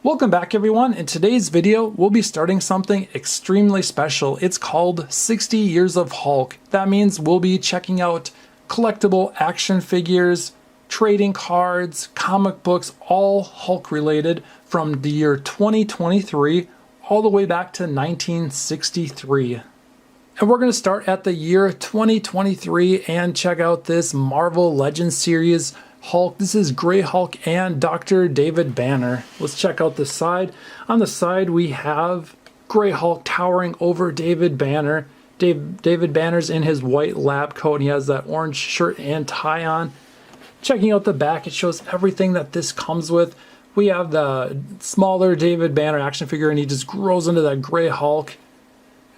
Welcome back everyone. In today's video, we'll be starting something extremely special. It's called 60 Years of Hulk. That means we'll be checking out collectible action figures, trading cards, comic books, all Hulk related from the year 2023 all the way back to 1963. And we're going to start at the year 2023 and check out this Marvel Legends series Hulk. This is Grey Hulk and Dr. David Banner. Let's check out the side. On the side we have Grey Hulk towering over David Banner. David Banner's in his white lab coat and he has that orange shirt and tie on. Checking out the back, it shows everything that this comes with. We have the smaller David Banner action figure and he just grows into that Grey Hulk.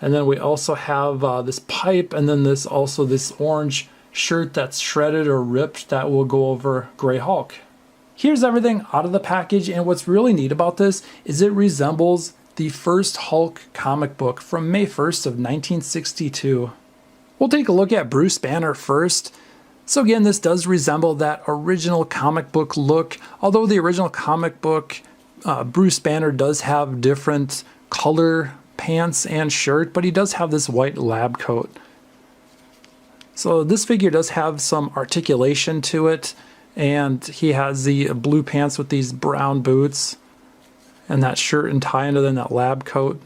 And then we also have this pipe and then this orange shirt that's shredded or ripped that will go over Grey Hulk. Here's everything out of the package, and what's really neat about this is it resembles the first Hulk comic book from May 1st of 1962. We'll take a look at Bruce Banner first. So again, this does resemble that original comic book look, although the original comic book Bruce Banner does have different color pants and shirt, but he does have this white lab coat. So this figure does have some articulation to it, and he has the blue pants with these brown boots and that shirt and tie under then that lab coat,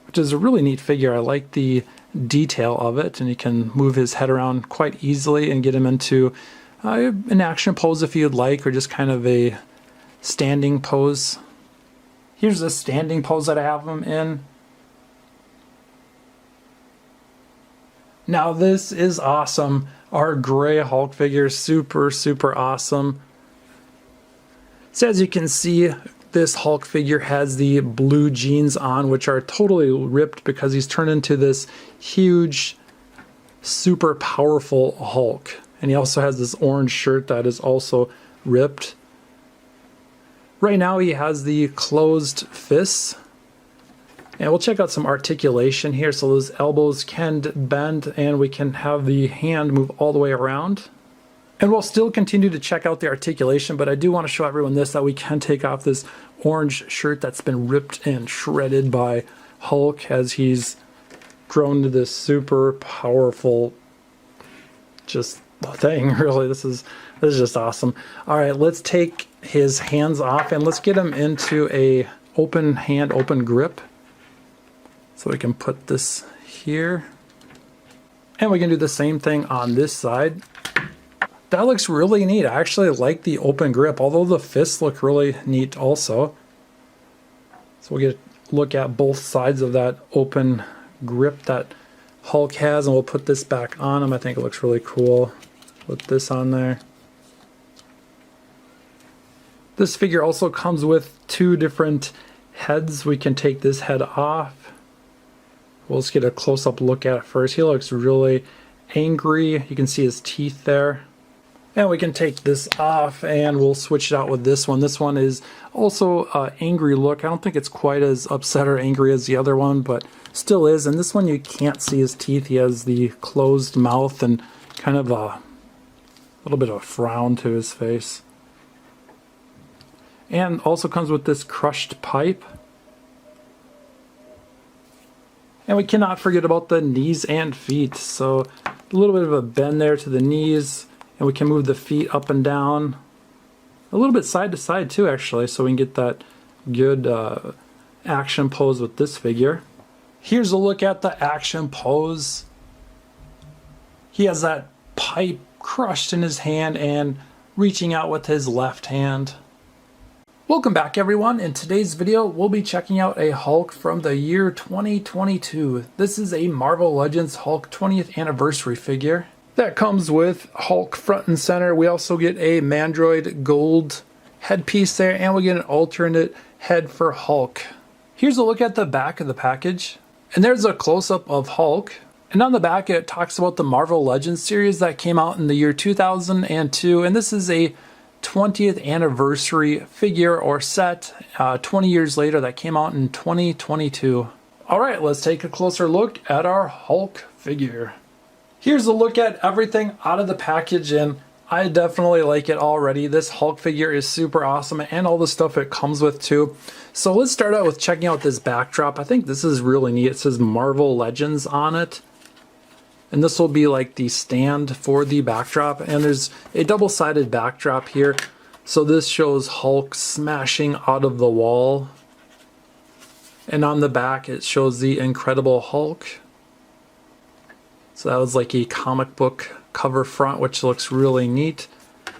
which is a really neat figure. I like the detail of it, and he can move his head around quite easily and get him into an action pose if you'd like, or just kind of a standing pose. Here's the standing pose that I have him in. Now this is awesome. Our Grey Hulk figure is super awesome. So as you can see, this Hulk figure has the blue jeans on, which are totally ripped because he's turned into this huge, super powerful Hulk. And he also has this orange shirt that is also ripped. Right now he has the closed fists. And we'll check out some articulation here. So those elbows can bend and we can have the hand move all the way around. And we'll still continue to check out the articulation, but I do want to show everyone this, that we can take off this orange shirt that's been ripped and shredded by Hulk as he's grown to this super powerful just thing, really. This is just awesome. All right, let's take his hands off and let's get him into a open hand, open grip. So we can put this here. And we can do the same thing on this side. That looks really neat. I actually like the open grip, although the fists look really neat also. So we'll get a look at both sides of that open grip that Hulk has, and we'll put this back on him. I think it looks really cool. Put this on there. This figure also comes with two different heads. We can take this head off. We'll just get a close-up look at it first. He looks really angry. You can see his teeth there. And we can take this off and we'll switch it out with this one. This one is also an angry look. I don't think it's quite as upset or angry as the other one, but still is. And this one you can't see his teeth. He has the closed mouth and kind of a little bit of a frown to his face. And also comes with this crushed pipe. And we cannot forget about the knees and feet. So a little bit of a bend there to the knees, and we can move the feet up and down. A little bit side to side too, actually, so we can get that good action pose with this figure. Here's a look at the action pose. He has that pipe crushed in his hand and reaching out with his left hand. Welcome back everyone. In today's video we'll be checking out a Hulk from the year 2022. This is a Marvel Legends Hulk 20th anniversary figure that comes with Hulk front and center. We also get a Mandroid gold headpiece there, and we get an alternate head for Hulk. Here's a look at the back of the package, and there's a close-up of Hulk. And on the back it talks about the Marvel Legends series that came out in the year 2002, and this is a 20th anniversary figure or set 20 years later that came out in 2022. Alright, let's take a closer look at our Hulk figure. Here's a look at everything out of the package, and I definitely like it already. This Hulk figure is super awesome and all the stuff it comes with too. So let's start out with checking out this backdrop. I think this is really neat. It says Marvel Legends on it. And this will be like the stand for the backdrop. And there's a double-sided backdrop here. So this shows Hulk smashing out of the wall. And on the back it shows the Incredible Hulk. So that was like a comic book cover front, which looks really neat.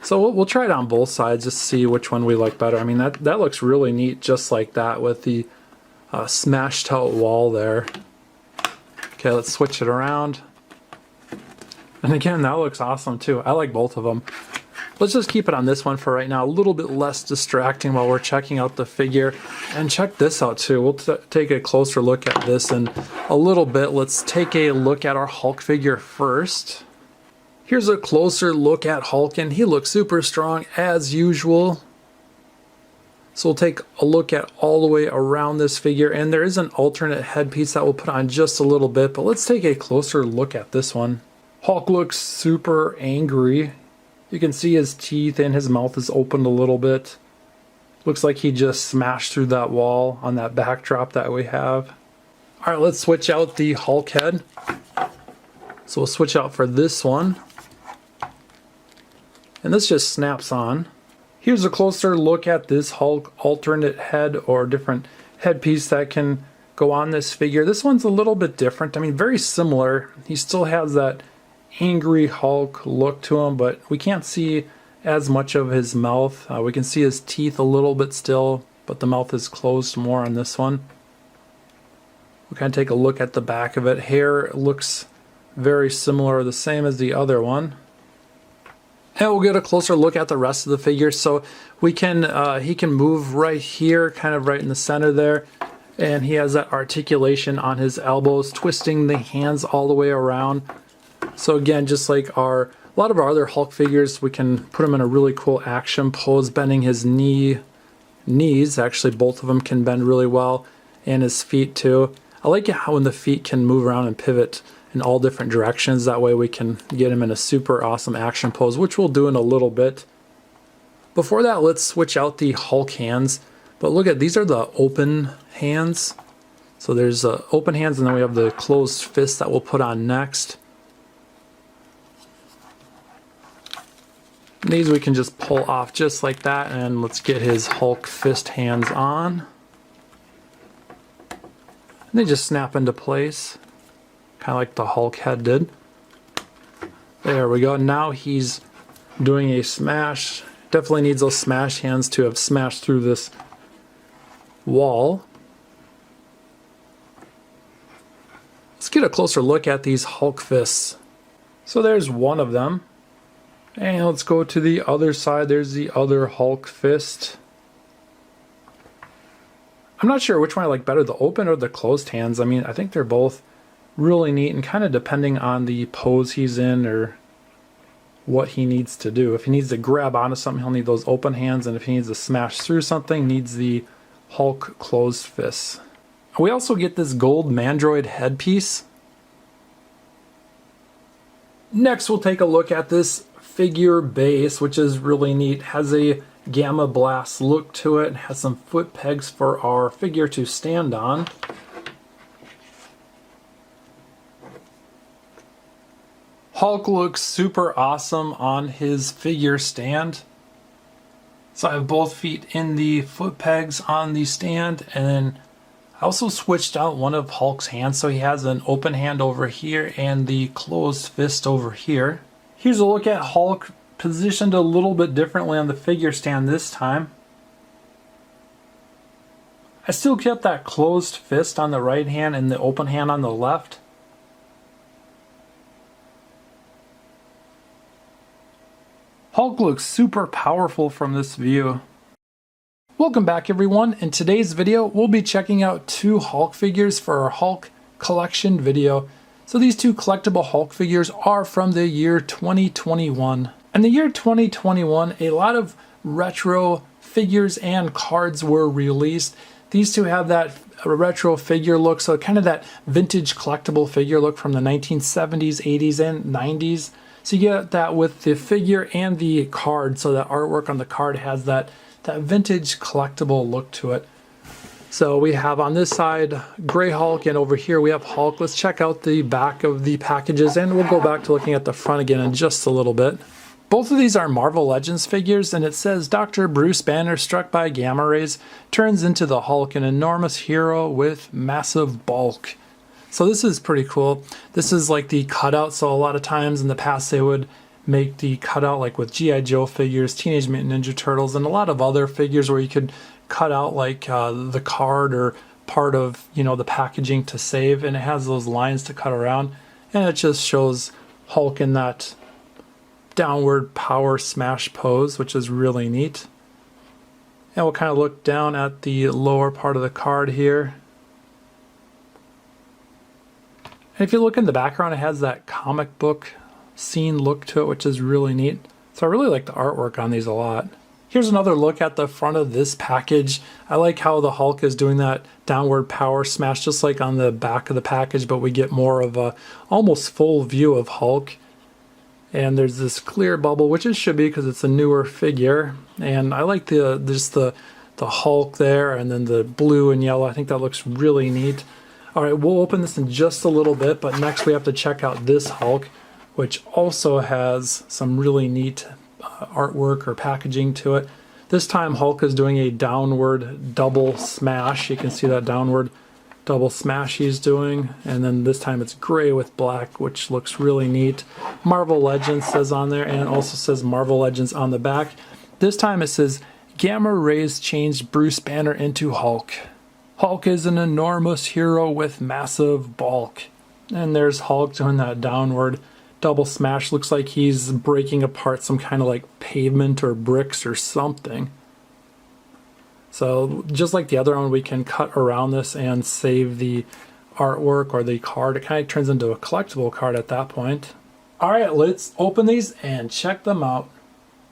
So we'll try it on both sides just to see which one we like better. I mean, that looks really neat just like that with the smashed out wall there. Okay, let's switch it around. And again, that looks awesome too. I like both of them. Let's just keep it on this one for right now. A little bit less distracting while we're checking out the figure. And check this out too. We'll take a closer look at this in a little bit. Let's take a look at our Hulk figure first. Here's a closer look at Hulk, and he looks super strong as usual. So we'll take a look at all the way around this figure, and there is an alternate headpiece that we'll put on just a little bit, but let's take a closer look at this one. Hulk looks super angry. You can see his teeth and his mouth is opened a little bit. Looks like he just smashed through that wall on that backdrop that we have. Alright, let's switch out the Hulk head. So we'll switch out for this one. And this just snaps on. Here's a closer look at this Hulk alternate head or different headpiece that can go on this figure. This one's a little bit different. I mean, very similar. He still has that angry Hulk look to him, but we can't see as much of his mouth. We can see his teeth a little bit still, but the mouth is closed more on this one. We'll kind of take a look at the back of it. Hair looks very similar, the same as the other one. And we'll get a closer look at the rest of the figure. So we can he can move right here, kind of right in the center there. And he has that articulation on his elbows, twisting the hands all the way around. So again, just like a lot of our other Hulk figures, we can put him in a really cool action pose, bending his knees. Actually, both of them can bend really well, and his feet too. I like it how when the feet can move around and pivot in all different directions. That way we can get him in a super awesome action pose, which we'll do in a little bit. Before that, let's switch out the Hulk hands. But look at, these are the open hands. So there's open hands, and then we have the closed fist that we'll put on next. And these we can just pull off just like that, and let's get his Hulk fist hands on. And they just snap into place, kind of like the Hulk head did. There we go. Now he's doing a smash. Definitely needs those smash hands to have smashed through this wall. Let's get a closer look at these Hulk fists. So there's one of them. And let's go to the other side. There's the other Hulk fist. I'm not sure which one I like better, the open or the closed hands. I mean, I think they're both really neat, and kind of depending on the pose he's in or what he needs to do. If he needs to grab onto something, he'll need those open hands, and if he needs to smash through something, needs the Hulk closed fists. We also get this gold Mandroid headpiece. Next, we'll take a look at this figure base, which is really neat. Has a Gamma Blast look to it, has some foot pegs for our figure to stand on. Hulk looks super awesome on his figure stand. So I have both feet in the foot pegs on the stand, and then I also switched out one of Hulk's hands, so he has an open hand over here and the closed fist over here. Here's a look at Hulk positioned a little bit differently on the figure stand this time. I still kept that closed fist on the right hand and the open hand on the left. Hulk looks super powerful from this view. Welcome back everyone. In today's video, we'll be checking out two Hulk figures for our Hulk collection video. So these two collectible Hulk figures are from the year 2021. In the year 2021, a lot of retro figures and cards were released. These two have that retro figure look, so kind of that vintage collectible figure look from the 1970s, 80s, and 90s. So you get that with the figure and the card, so that artwork on the card has that vintage collectible look to it. So we have on this side Gray Hulk, and over here we have Hulk. Let's check out the back of the packages, and we'll go back to looking at the front again in just a little bit. Both of these are Marvel Legends figures, and it says Dr. Bruce Banner, struck by gamma rays, turns into the Hulk, an enormous hero with massive bulk. So this is pretty cool. This is like the cutout, so a lot of times in the past they would make the cutout like with G.I. Joe figures, Teenage Mutant Ninja Turtles, and a lot of other figures where you could cut out like the card or part of, you know, the packaging to save, and it has those lines to cut around, and it just shows Hulk in that downward power smash pose, which is really neat. And we'll kind of look down at the lower part of the card here. And if you look in the background, it has that comic book scene look to it, which is really neat. So I really like the artwork on these a lot. Here's another look at the front of this package. I like how the Hulk is doing that downward power smash just like on the back of the package, but we get more of a almost full view of Hulk. And there's this clear bubble, which it should be because it's a newer figure. And I like the Hulk there, and then the blue and yellow. I think that looks really neat. All right, we'll open this in just a little bit, but next we have to check out this Hulk, which also has some really neat artwork or packaging to it. This time Hulk is doing a downward double smash. You can see that downward double smash he's doing, and then this time it's gray with black, which looks really neat. Marvel Legends says on there, and it also says Marvel Legends on the back. This time it says gamma rays changed Bruce Banner into Hulk. Hulk is an enormous hero with massive bulk. And there's Hulk doing that downward double smash. Looks like he's breaking apart some kind of like pavement or bricks or something. So just like the other one, we can cut around this and save the artwork or the card. It kind of turns into a collectible card at that point. All right, let's open these and check them out.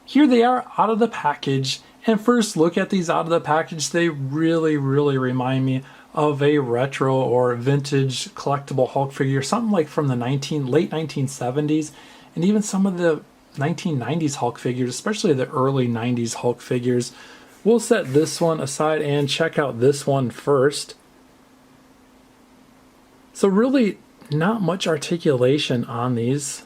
Here they are out of the package. And first look at these out of the package, they really remind me of a retro or vintage collectible Hulk figure, something like from the late 1970s, and even some of the 1990s Hulk figures, especially the early 90s Hulk figures. We'll set this one aside and check out this one first. So really not much articulation on these.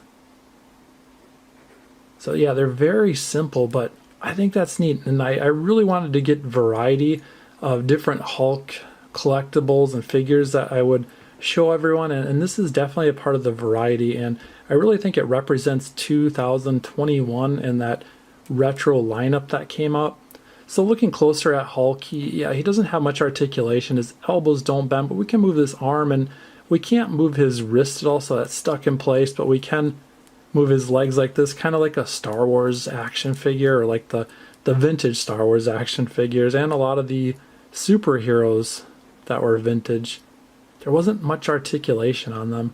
So yeah, they're very simple, but I think that's neat. And I really wanted to get variety of different Hulk collectibles and figures that I would show everyone. And this is definitely a part of the variety. And I really think it represents 2021 and that retro lineup that came up. So looking closer at Hulk, he doesn't have much articulation. His elbows don't bend, but we can move his arm, and we can't move his wrist at all, so that's stuck in place, but we can move his legs like this, kind of like a Star Wars action figure, or like the vintage Star Wars action figures, and a lot of the superheroes that were vintage. There wasn't much articulation on them.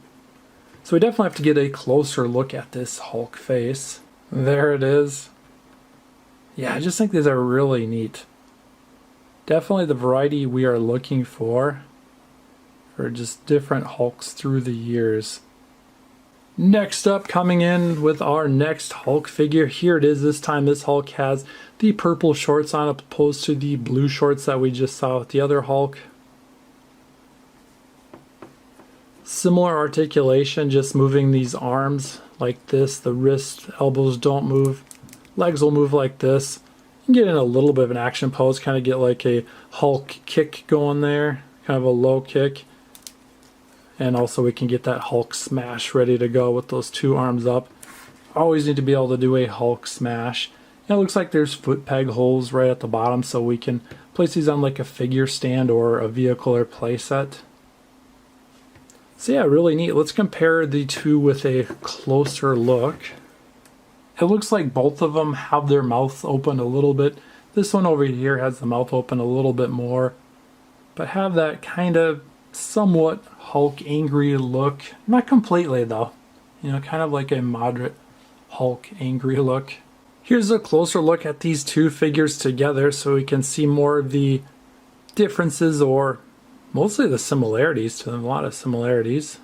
So we definitely have to get a closer look at this Hulk face. There it is. Yeah, I just think these are really neat. Definitely the variety we are looking for just different Hulks through the years. Next up, coming in with our next Hulk figure, here it is. This time this Hulk has the purple shorts on opposed to the blue shorts that we just saw with the other Hulk. Similar articulation, just moving these arms like this. The wrist, elbows don't move. Legs will move like this. You can get in a little bit of an action pose, kind of get like a Hulk kick going there, kind of a low kick. And also we can get that Hulk smash ready to go with those two arms up. Always need to be able to do a Hulk smash. And it looks like there's foot peg holes right at the bottom, so we can place these on like a figure stand or a vehicle or playset. So yeah, really neat. Let's compare the two with a closer look. It looks like both of them have their mouths open a little bit. This one over here has the mouth open a little bit more, but have that kind of somewhat Hulk angry look. Not completely though. You know, kind of like a moderate Hulk angry look. Here's a closer look at these two figures together so we can see more of the differences, or mostly the similarities to them. A lot of similarities.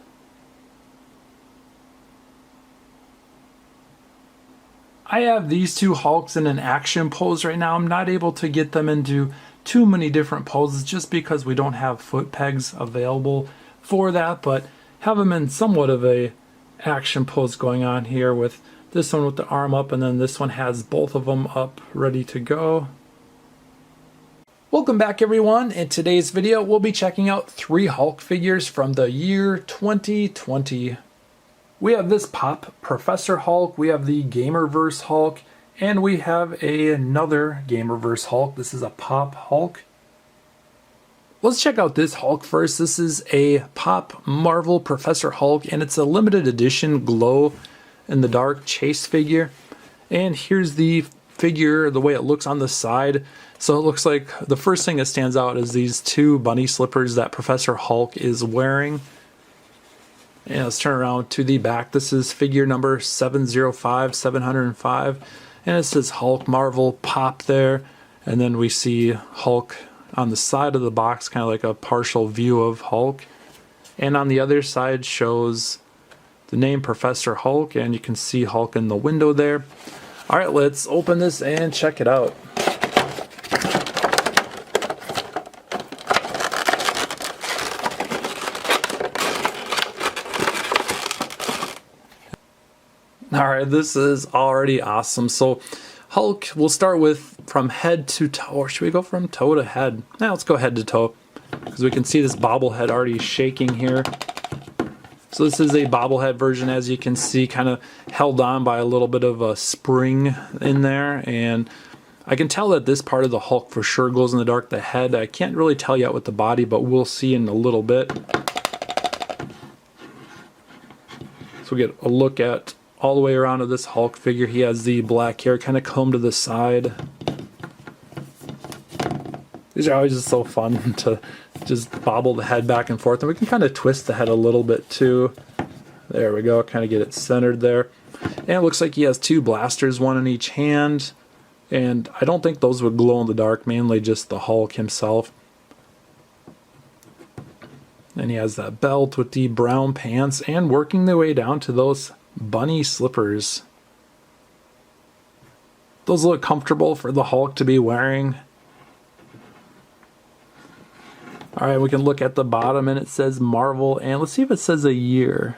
I have these two Hulks in an action pose right now. I'm not able to get them into too many different poses just because we don't have foot pegs available for that, but have them in somewhat of a action pose going on here, with this one with the arm up, and then this one has both of them up ready to go. Welcome back, everyone. In today's video we'll be checking out 3 Hulk figures from the year 2020. We have this Pop Professor Hulk, we have the Gamerverse Hulk, and we have another Gamerverse Hulk. This is a Pop Hulk. Let's check out this Hulk first. This is a Pop Marvel Professor Hulk, and it's a limited edition glow in the dark chase figure. And here's the figure, the way it looks on the side. So it looks like the first thing that stands out is these 2 bunny slippers that Professor Hulk is wearing. And let's turn around to the back. This is figure number 705, and it says Hulk Marvel Pop there. And then we see Hulk on the side of the box, kind of like a partial view of Hulk. And on the other side shows the name Professor Hulk, and you can see Hulk in the window there. All right, let's open this and check it out. Alright, this is already awesome. So Hulk, we'll start with from head to toe, or should we go from toe to head? Now let's go head to toe, because we can see this bobblehead already shaking here. So this is a bobblehead version, as you can see, kind of held on by a little bit of a spring in there. And I can tell that this part of the Hulk for sure glows in the dark. The head, I can't really tell yet with the body, but we'll see in a little bit. So we get a look at all the way around to this Hulk figure. He has the black hair kind of combed to the side. These are always just so fun to just bobble the head back and forth, and we can kind of twist the head a little bit too. There we go, kind of get it centered there. And it looks like he has 2 blasters, one in each hand, and I don't think those would glow in the dark, mainly just the Hulk himself. And he has that belt with the brown pants, and working their way down to those bunny slippers. Those look comfortable for the Hulk to be wearing. Alright, we can look at the bottom, and it says Marvel, and let's see if it says a year.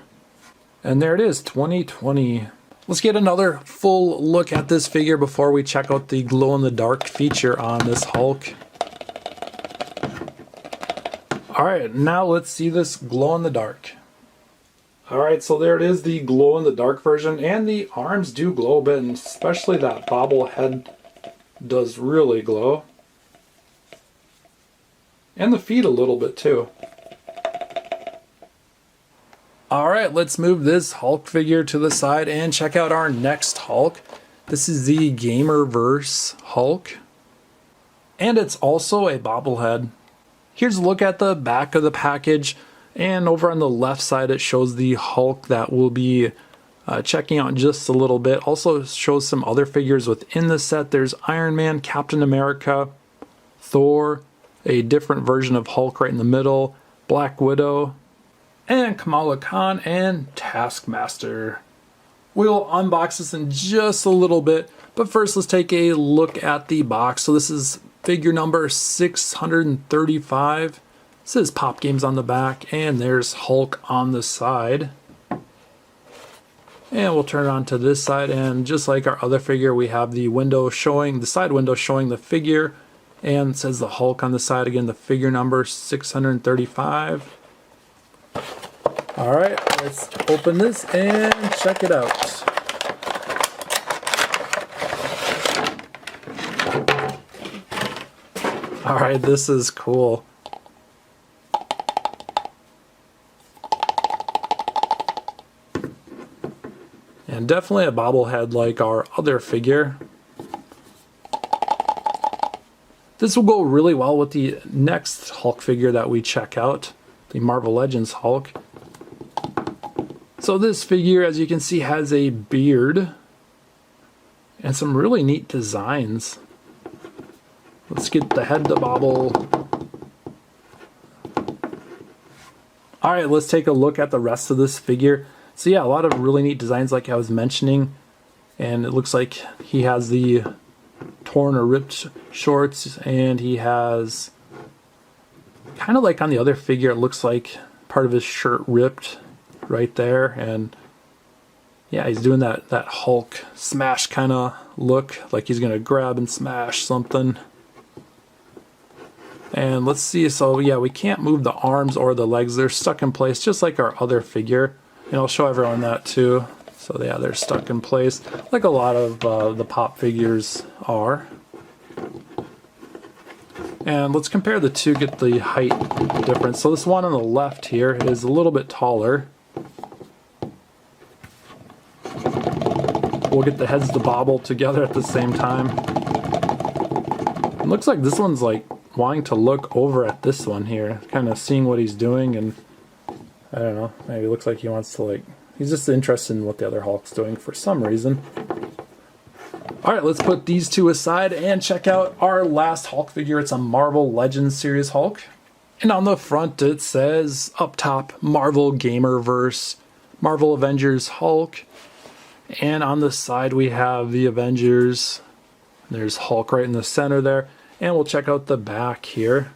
And there it is, 2020. Let's get another full look at this figure before we check out the glow-in-the-dark feature on this Hulk. Alright, now let's see this glow-in-the-dark. Alright, so there it is, the glow-in-the-dark version, and the arms do glow a bit, and especially that bobblehead does really glow. And the feet a little bit too. Alright, let's move this Hulk figure to the side and check out our next Hulk. This is the Gamerverse Hulk, and it's also a bobblehead. Here's a look at the back of the package. And over on the left side, it shows the Hulk that we'll be checking out in just a little bit. Also shows some other figures within the set. There's Iron Man, Captain America, Thor, a different version of Hulk right in the middle, Black Widow, and Kamala Khan and Taskmaster. We'll unbox this in just a little bit, but first let's take a look at the box. So this is figure number 635. It says Pop Games on the back, and there's Hulk on the side. And we'll turn it on to this side, and just like our other figure, we have the window showing, the side window showing the figure, and it says the Hulk on the side again, the figure number 635. Alright, let's open this and check it out. Alright, this is cool. And definitely a bobblehead like our other figure. This will go really well with the next Hulk figure that we check out, the Marvel Legends Hulk. So this figure, as you can see, has a beard and some really neat designs. Let's get the head to bobble. Alright, let's take a look at the rest of this figure. So yeah, a lot of really neat designs like I was mentioning. And it looks like he has the torn or ripped shorts, and he has kind of like on the other figure, it looks like part of his shirt ripped right there. And yeah, he's doing that Hulk smash kind of look, like he's gonna grab and smash something. And let's see, so yeah, we can't move the arms or the legs. They're stuck in place just like our other figure. And I'll show everyone that too. So yeah, they're stuck in place like a lot of the pop figures are. And let's compare the two, get the height difference. So this one on the left here is a little bit taller. We'll get the heads to bobble together at the same time. It looks like this one's like wanting to look over at this one here, kind of seeing what he's doing, and I don't know, maybe it looks like he wants to like, he's just interested in what the other Hulk's doing for some reason. Alright, let's put these two aside and check out our last Hulk figure. It's a Marvel Legends series Hulk. And on the front it says up top, Marvel Gamerverse, Marvel Avengers Hulk. And on the side we have the Avengers. There's Hulk right in the center there. And we'll check out the back here.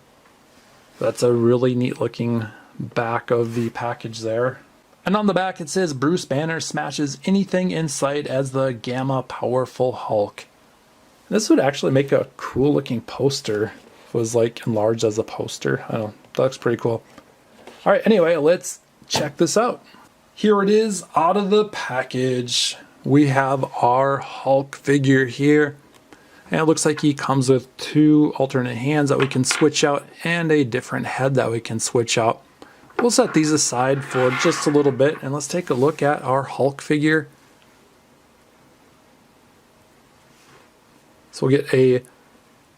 That's a really neat looking back of the package there. And on the back it says Bruce Banner smashes anything in sight as the Gamma Powerful Hulk. This would actually make a cool looking poster if it was like enlarged as a poster. I don't know, that looks pretty cool. Alright, anyway, let's check this out. Here it is out of the package. We have our Hulk figure here. And it looks like he comes with two alternate hands that we can switch out and a different head that we can switch out. We'll set these aside for just a little bit and let's take a look at our Hulk figure. So we'll get a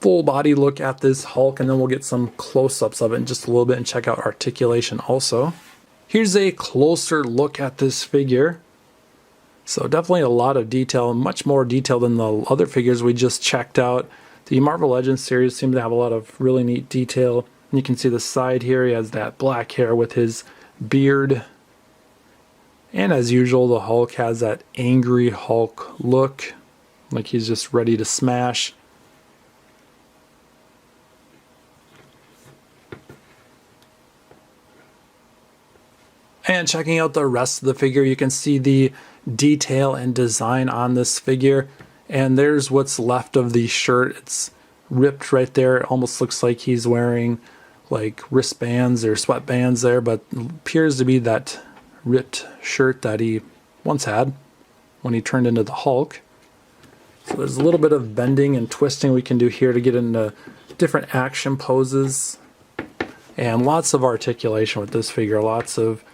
full body look at this Hulk and then we'll get some close-ups of it in just a little bit and check out articulation also. Here's a closer look at this figure. So definitely a lot of detail, much more detail than the other figures we just checked out. The Marvel Legends series seem to have a lot of really neat detail. And you can see the side here, he has that black hair with his beard. And as usual, the Hulk has that angry Hulk look, like he's just ready to smash. And checking out the rest of the figure, you can see the detail and design on this figure. And there's what's left of the shirt. It's ripped right there. It almost looks like he's wearing like wristbands or sweatbands there, but appears to be that ripped shirt that he once had when he turned into the Hulk. So there's a little bit of bending and twisting we can do here to get into different action poses. And lots of articulation with this figure, lots of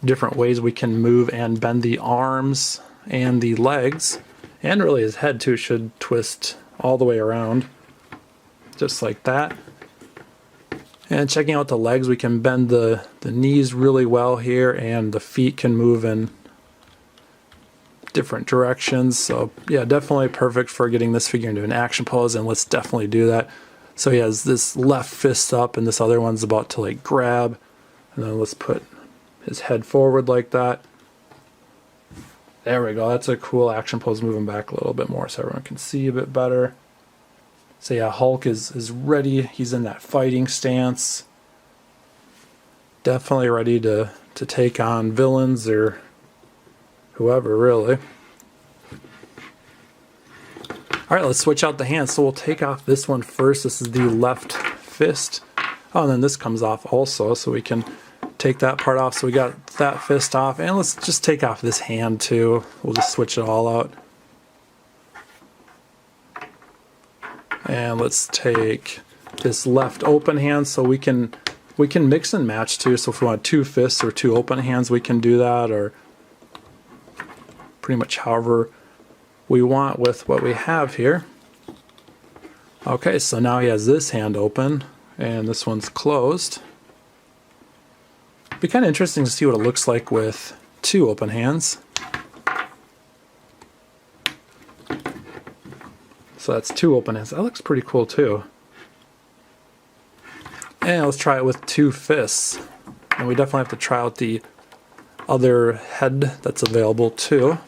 different ways we can move and bend the arms and the legs, and really his head too should twist all the way around just like that. And checking out the legs, we can bend the knees really well here, and the feet can move in different directions. So yeah, definitely perfect for getting this figure into an action pose, and let's definitely do that. So he has this left fist up and this other one's about to like grab, and then let's put his head forward like that. There we go. That's a cool action pose, moving back a little bit more so everyone can see a bit better. So yeah, Hulk is ready. He's in that fighting stance. Definitely ready to take on villains or whoever, really. Alright, let's switch out the hands. So we'll take off this one first. This is the left fist. Oh, and then this comes off also, so we can take that part off. So we got that fist off, and let's just take off this hand too. We'll just switch it all out. And let's take this left open hand, so we can mix and match too. So if we want two fists or two open hands, we can do that, or pretty much however we want with what we have here. Okay, so now he has this hand open and this one's closed. Be kind of interesting to see what it looks like with two open hands. So that's two open hands. That looks pretty cool too. And let's try it with two fists. And we definitely have to try out the other head that's available too.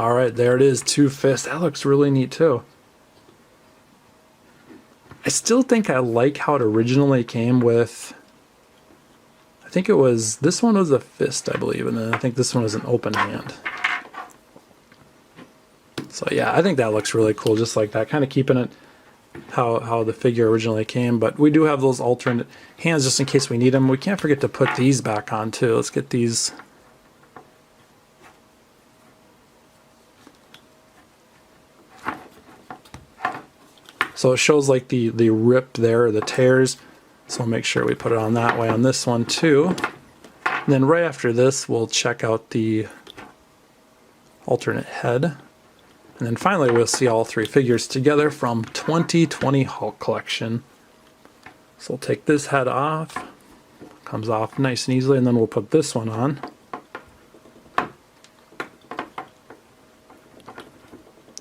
All right, there it is, two fists. That looks really neat too. I still think I like how it originally came with, I think it was, this one was a fist, I believe, and then I think this one was an open hand. So yeah, I think that looks really cool, just like that, kind of keeping it how the figure originally came. But we do have those alternate hands just in case we need them. We can't forget to put these back on too. Let's get these. So it shows like the rip there, the tears. So we'll make sure we put it on that way on this one too. And then right after this, we'll check out the alternate head. And then finally, we'll see all three figures together from 2020 Hulk collection. So we'll take this head off. Comes off nice and easily, and then we'll put this one on.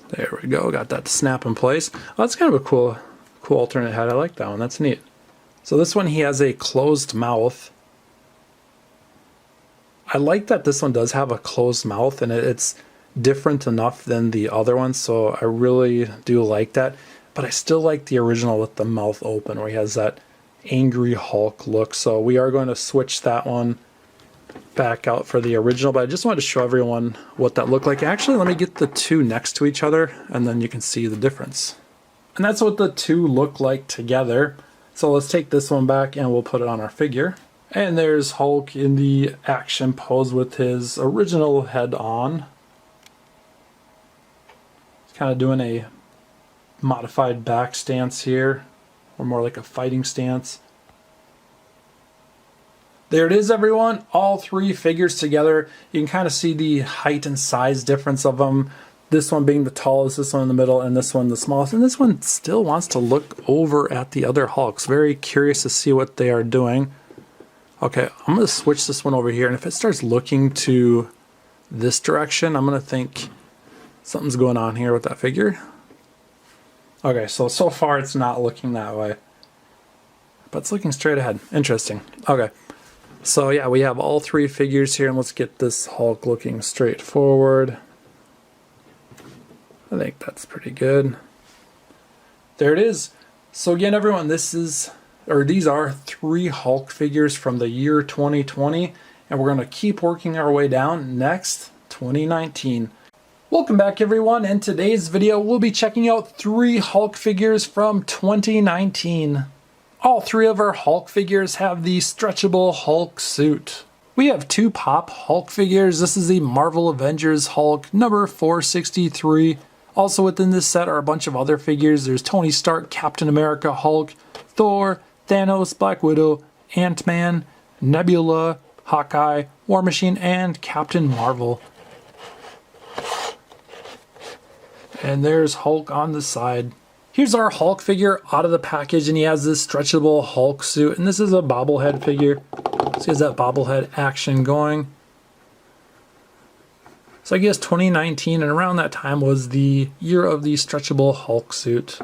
There we go, got that to snap in place. Oh, that's kind of a cool alternate head. I like that one, that's neat. So this one, he has a closed mouth. I like that this one does have a closed mouth, and it's different enough than the other one, so I really do like that. But I still like the original with the mouth open, where he has that angry Hulk look. So we are going to switch that one back out for the original, but I just wanted to show everyone what that looked like. Actually, let me get the two next to each other, and then you can see the difference. And that's what the two look like together. So let's take this one back and we'll put it on our figure. And there's Hulk in the action pose with his original head on. Kind of doing a modified back stance here, or more like a fighting stance. There it is, everyone. All three figures together. You can kind of see the height and size difference of them. This one being the tallest, this one in the middle, and this one the smallest. And this one still wants to look over at the other Hulks. Very curious to see what they are doing. Okay, I'm going to switch this one over here, and if it starts looking to this direction, I'm going to think something's going on here with that figure. Okay, so far it's not looking that way, but it's looking straight ahead. Interesting. Okay, so yeah, we have all three figures here, and let's get this Hulk looking straight forward. I think that's pretty good. There it is. So again, everyone, these are three Hulk figures from the year 2020, and we're going to keep working our way down. Next, 2019. Welcome back, everyone. In today's video, we'll be checking out three Hulk figures from 2019. All three of our Hulk figures have the stretchable Hulk suit. We have two pop Hulk figures. This is the Marvel Avengers Hulk, number 463. Also within this set are a bunch of other figures. There's Tony Stark, Captain America Hulk, Thor, Thanos, Black Widow, Ant-Man, Nebula, Hawkeye, War Machine, and Captain Marvel. And there's Hulk on the side. Here's our Hulk figure out of the package, and he has this stretchable Hulk suit, and this is a bobblehead figure. So he has that bobblehead action going. So I guess 2019, and around that time was the year of the stretchable Hulk suit.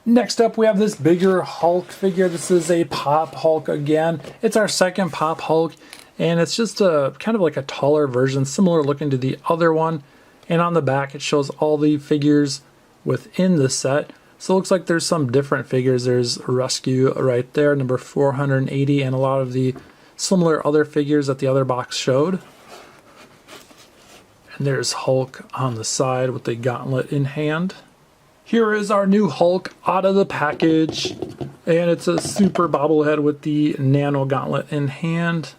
Next up, we have this bigger Hulk figure. This is a Pop Hulk again. It's our second Pop Hulk, and it's just a kind of like a taller version, similar looking to the other one. And on the back, it shows all the figures within the set. So it looks like there's some different figures. There's Rescue right there, number 480, and a lot of the similar other figures that the other box showed. And there's Hulk on the side with the gauntlet in hand. Here is our new Hulk out of the package, and it's a super bobblehead with the nano gauntlet in hand.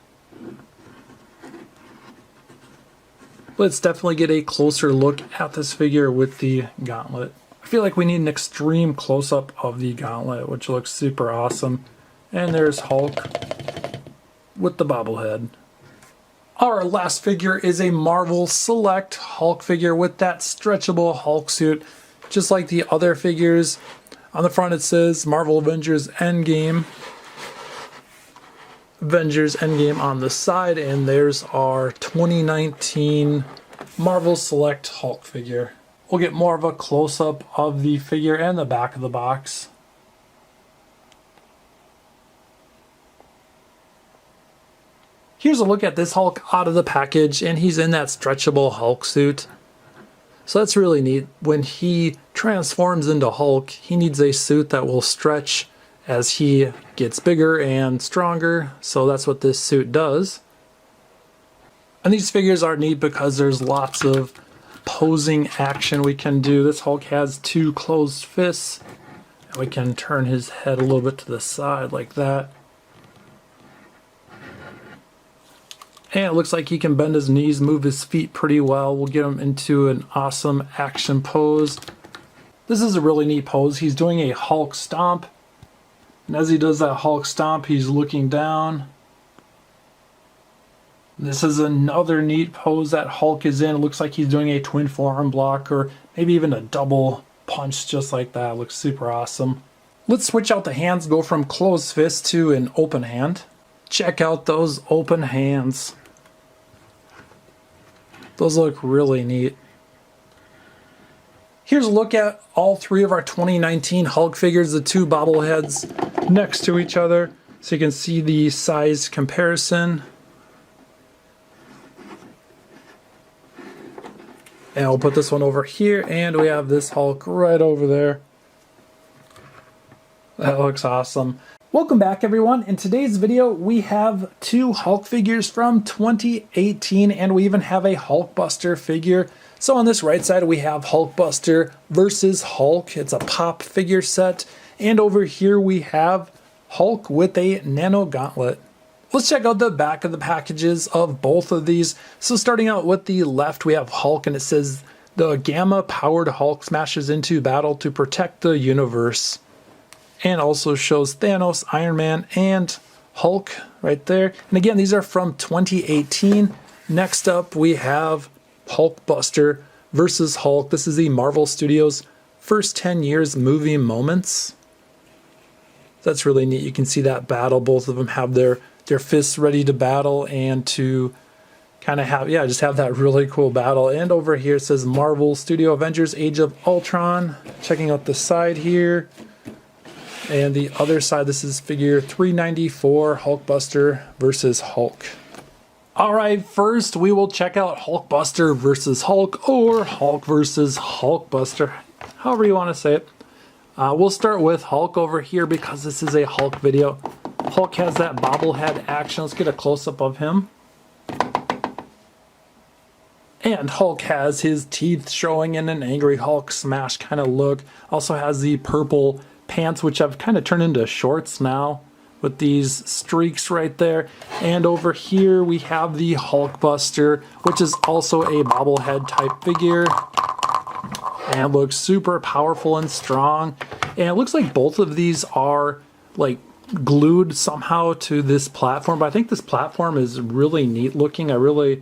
Let's definitely get a closer look at this figure with the gauntlet. I feel like we need an extreme close-up of the gauntlet, which looks super awesome. And there's Hulk with the bobblehead. Our last figure is a Marvel Select Hulk figure with that stretchable Hulk suit, just like the other figures. On the front it says Marvel Avengers Endgame. Avengers Endgame on the side, and there's our 2019 Marvel Select Hulk figure. We'll get more of a close-up of the figure and the back of the box. Here's a look at this Hulk out of the package, and he's in that stretchable Hulk suit. So that's really neat. When he transforms into Hulk, he needs a suit that will stretch as he gets bigger and stronger. So that's what this suit does. And these figures are neat because there's lots of posing action we can do. This Hulk has 2 closed fists. And we can turn his head a little bit to the side like that. And it looks like he can bend his knees, move his feet pretty well. We'll get him into an awesome action pose. This is a really neat pose. He's doing a Hulk stomp. And as he does that Hulk stomp, he's looking down. This is another neat pose that Hulk is in. It looks like he's doing a twin forearm block or maybe even a double punch just like that. It looks super awesome. Let's switch out the hands, go from closed fist to an open hand. Check out those open hands. Those look really neat. Here's a look at all 3 of our 2019 Hulk figures, the 2 bobbleheads next to each other, so you can see the size comparison. And we'll put this one over here, and we have this Hulk right over there. That looks awesome. Welcome back, everyone. In today's video, we have 2 Hulk figures from 2018, and we even have a Hulkbuster figure. So on this right side, we have Hulkbuster versus Hulk. It's a pop figure set. And over here, we have Hulk with a nano gauntlet. Let's check out the back of the packages of both of these. So starting out with the left, we have Hulk, and it says, "The Gamma-powered Hulk smashes into battle to protect the universe." And also shows Thanos, Iron Man, and Hulk right there. And again, these are from 2018. Next up, we have Hulkbuster versus Hulk. This is the Marvel Studios first 10 years movie moments. That's really neat. You can see that battle. Both of them have their fists ready to battle and to kind of have, just have that really cool battle. And over here it says Marvel Studio Avengers Age of Ultron. Checking out the side here. And the other side, this is figure 394, Hulkbuster versus Hulk. Alright, first we will check out Hulkbuster versus Hulk, or Hulk versus Hulkbuster, however you want to say it. We'll start with Hulk over here because this is a Hulk video. Hulk has that bobblehead action. Let's get a close-up of him. And Hulk has his teeth showing in an angry Hulk smash kind of look. Also has the purple pants, which have kind of turned into shorts now with these streaks right there. And over here we have the Hulkbuster, which is also a bobblehead type figure and looks super powerful and strong. And it looks like both of these are like glued somehow to this platform, but I think this platform is really neat looking. I really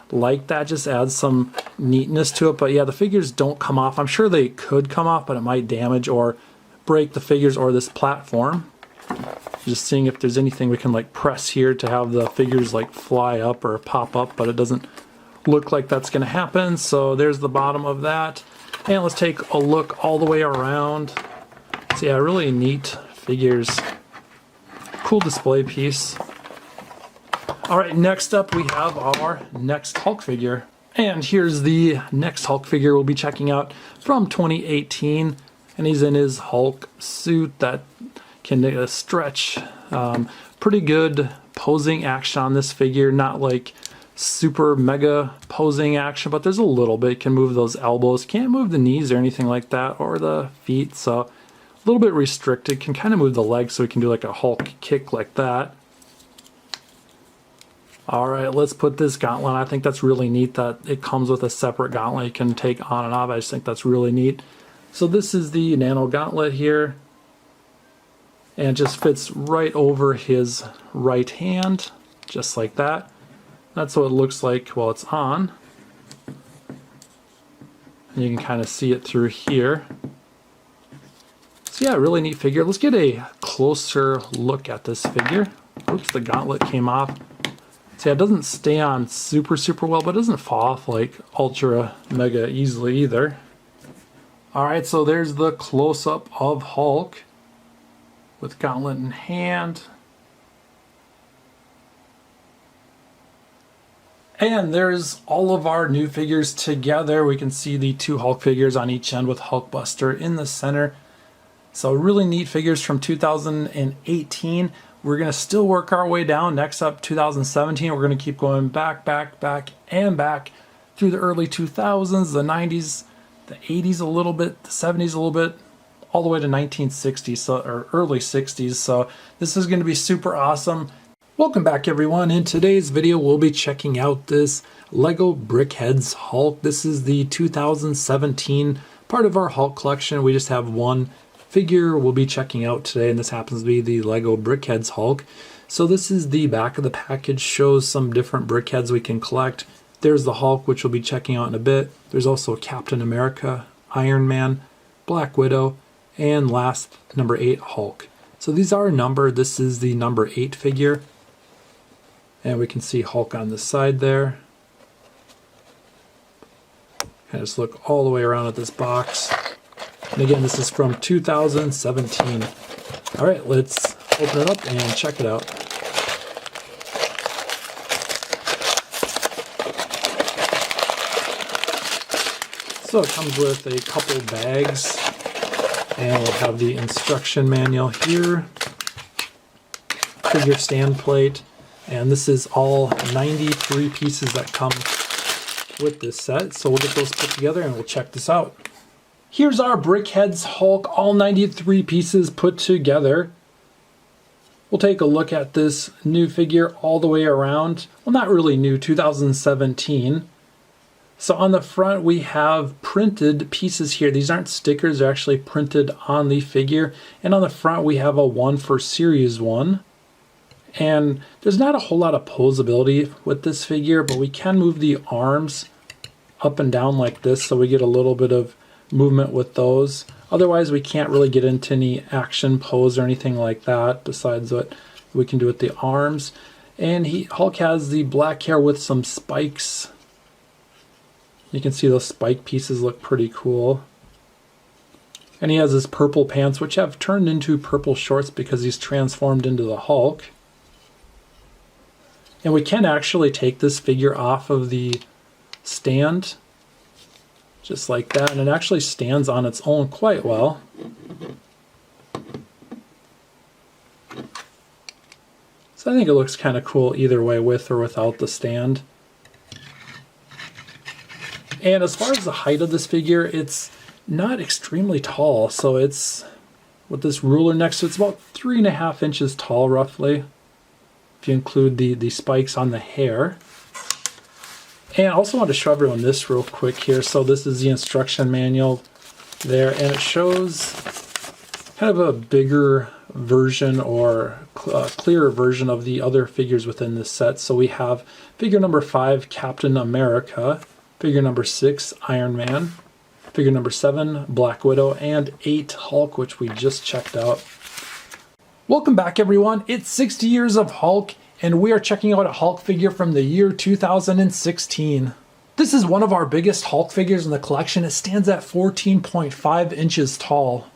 like that, just adds some neatness to it. But yeah, the figures don't come off. I'm sure they could come off, but it might damage or break the figures or this platform. Just seeing if there's anything we can like press here to have the figures like fly up or pop up, but it doesn't look like that's going to happen. So there's the bottom of that. And let's take a look all the way around. So yeah, really neat figures. Cool display piece. Alright, next up we have our next Hulk figure. And here's the next Hulk figure we'll be checking out from 2018. And he's in his Hulk suit that can stretch. Pretty good posing action on this figure. Not like super mega posing action, but there's a little bit. Can move those elbows. Can't move the knees or anything like that, or the feet. So a little bit restricted. Can kind of move the legs, so we can do like a Hulk kick like that. Alright, let's put this gauntlet on. I think that's really neat that it comes with a separate gauntlet you can take on and off. I just think that's really neat. So this is the nano gauntlet here. And it just fits right over his right hand, just like that. That's what it looks like while it's on. And you can kind of see it through here. So yeah, really neat figure. Let's get a closer look at this figure. Oops, the gauntlet came off. So yeah, it doesn't stay on super well, but it doesn't fall off like ultra mega easily either. Alright, so there's the close-up of Hulk with gauntlet in hand. And there's all of our new figures together. We can see the 2 Hulk figures on each end with Hulkbuster in the center. So really neat figures from 2018. We're going to still work our way down. Next up, 2017. We're going to keep going back, and back through the early 2000s, the 90s, the 80s a little bit, the 70s a little bit, all the way to 1960s, or early 60s. So this is going to be super awesome. Welcome back, everyone. In today's video, we'll be checking out this Lego Brickheads Hulk. This is the 2017 part of our Hulk collection. We just have one figure we'll be checking out today, and this happens to be the Lego Brickheads Hulk. So this is the back of the package, shows some different Brickheads we can collect. There's the Hulk, which we'll be checking out in a bit. There's also Captain America, Iron Man, Black Widow, and last, number 8 Hulk. So these are numbered. This is the number 8 figure. And we can see Hulk on the side there. And just look all the way around at this box. And again, this is from 2017. All right, let's open it up and check it out. So it comes with a couple bags, and we'll have the instruction manual here, figure stand plate, and this is all 93 pieces that come with this set. So we'll get those put together and we'll check this out. Here's our Brickheads Hulk, all 93 pieces put together. We'll take a look at this new figure all the way around. Well, not really new, 2017. So on the front we have printed pieces here. These aren't stickers, they're actually printed on the figure. And on the front we have a 1 for Series 1. And there's not a whole lot of posability with this figure, but we can move the arms up and down like this, so we get a little bit of movement with those. Otherwise we can't really get into any action pose or anything like that besides what we can do with the arms. And Hulk has the black hair with some spikes. You can see those spike pieces look pretty cool. And he has his purple pants, which have turned into purple shorts because he's transformed into the Hulk. And we can actually take this figure off of the stand, just like that, and it actually stands on its own quite well. So I think it looks kind of cool either way, with or without the stand. And as far as the height of this figure, it's not extremely tall, so it's, with this ruler next to it, it's about 3.5 inches tall roughly, if you include the spikes on the hair. And I also want to show everyone this real quick here. So this is the instruction manual there, and it shows kind of a bigger version or clearer version of the other figures within this set. So we have figure number 5, Captain America, figure number 6, Iron Man, figure number 7, Black Widow, and 8, Hulk, which we just checked out. Welcome back, everyone. It's 60 years of Hulk, and we are checking out a Hulk figure from the year 2016. This is one of our biggest Hulk figures in the collection. It stands at 14.5 inches tall.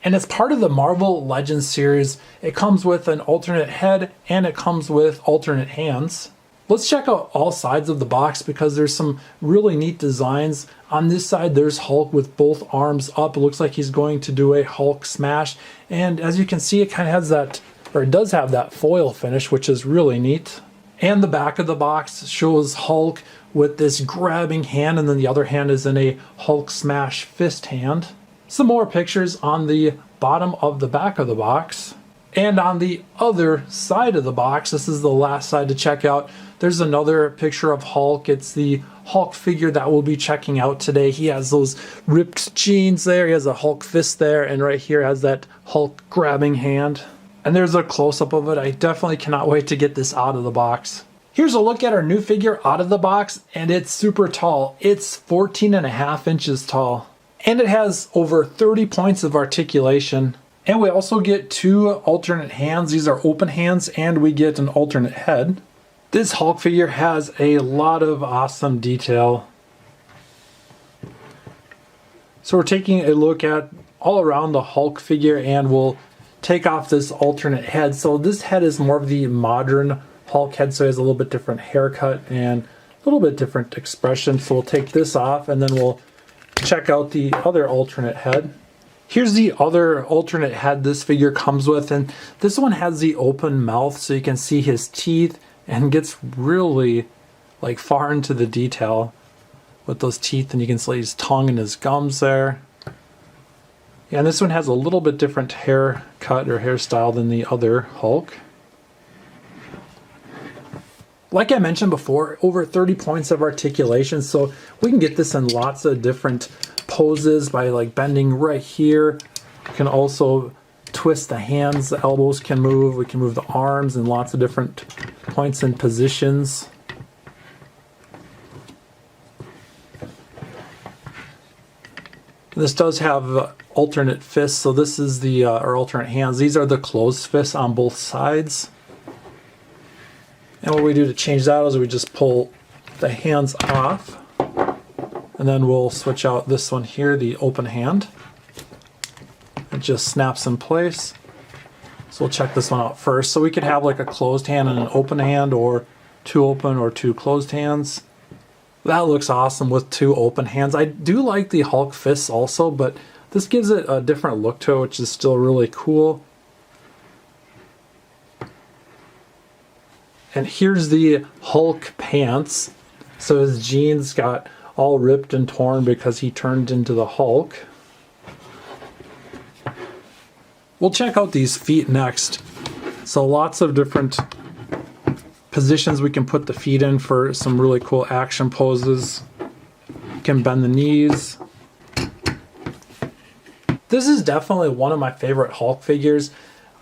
And as part of the Marvel Legends series, it comes with an alternate head and it comes with alternate hands. Let's check out all sides of the box because there's some really neat designs. On this side, there's Hulk with both arms up. It looks like he's going to do a Hulk smash. And as you can see, it kind of has that, or it does have that foil finish, which is really neat. And the back of the box shows Hulk with this grabbing hand, and then the other hand is in a Hulk smash fist hand. Some more pictures on the bottom of the back of the box. And on the other side of the box, this is the last side to check out, there's another picture of Hulk. It's the Hulk figure that we'll be checking out today. He has those ripped jeans there, he has a Hulk fist there, and right here has that Hulk grabbing hand. And there's a close-up of it. I definitely cannot wait to get this out of the box. Here's a look at our new figure out of the box, and it's super tall. It's 14.5 inches tall. And it has over 30 points of articulation. And we also get 2 alternate hands. These are open hands, and we get an alternate head. This Hulk figure has a lot of awesome detail. So we're taking a look at all around the Hulk figure, and we'll take off this alternate head. So this head is more of the modern Hulk head, so he has a little bit different haircut and little bit different expression. So we'll take this off and then we'll check out the other alternate head. Here's the other alternate head this figure comes with, and this one has the open mouth so you can see his teeth and gets really like far into the detail with those teeth, and you can see his tongue and his gums there. Yeah, and this one has a little bit different haircut or hairstyle than the other Hulk. Like I mentioned before, over 30 points of articulation, so we can get this in lots of different poses by like bending right here. You can also twist the hands, the elbows can move, we can move the arms in lots of different points and positions. This does have alternate fists, so this is the, or alternate hands. These are the closed fists on both sides. And what we do to change that is we just pull the hands off, and then we'll switch out this one here, the open hand. It just snaps in place. So we'll check this one out first. So we could have like a closed hand and an open hand, or two open or two closed hands. That looks awesome with two open hands. I do like the Hulk fists also, but this gives it a different look to it, which is still really cool. And here's the Hulk pants. So his jeans got all ripped and torn because he turned into the Hulk. We'll check out these feet next. So lots of different positions we can put the feet in for some really cool action poses. You can bend the knees. This is definitely one of my favorite Hulk figures.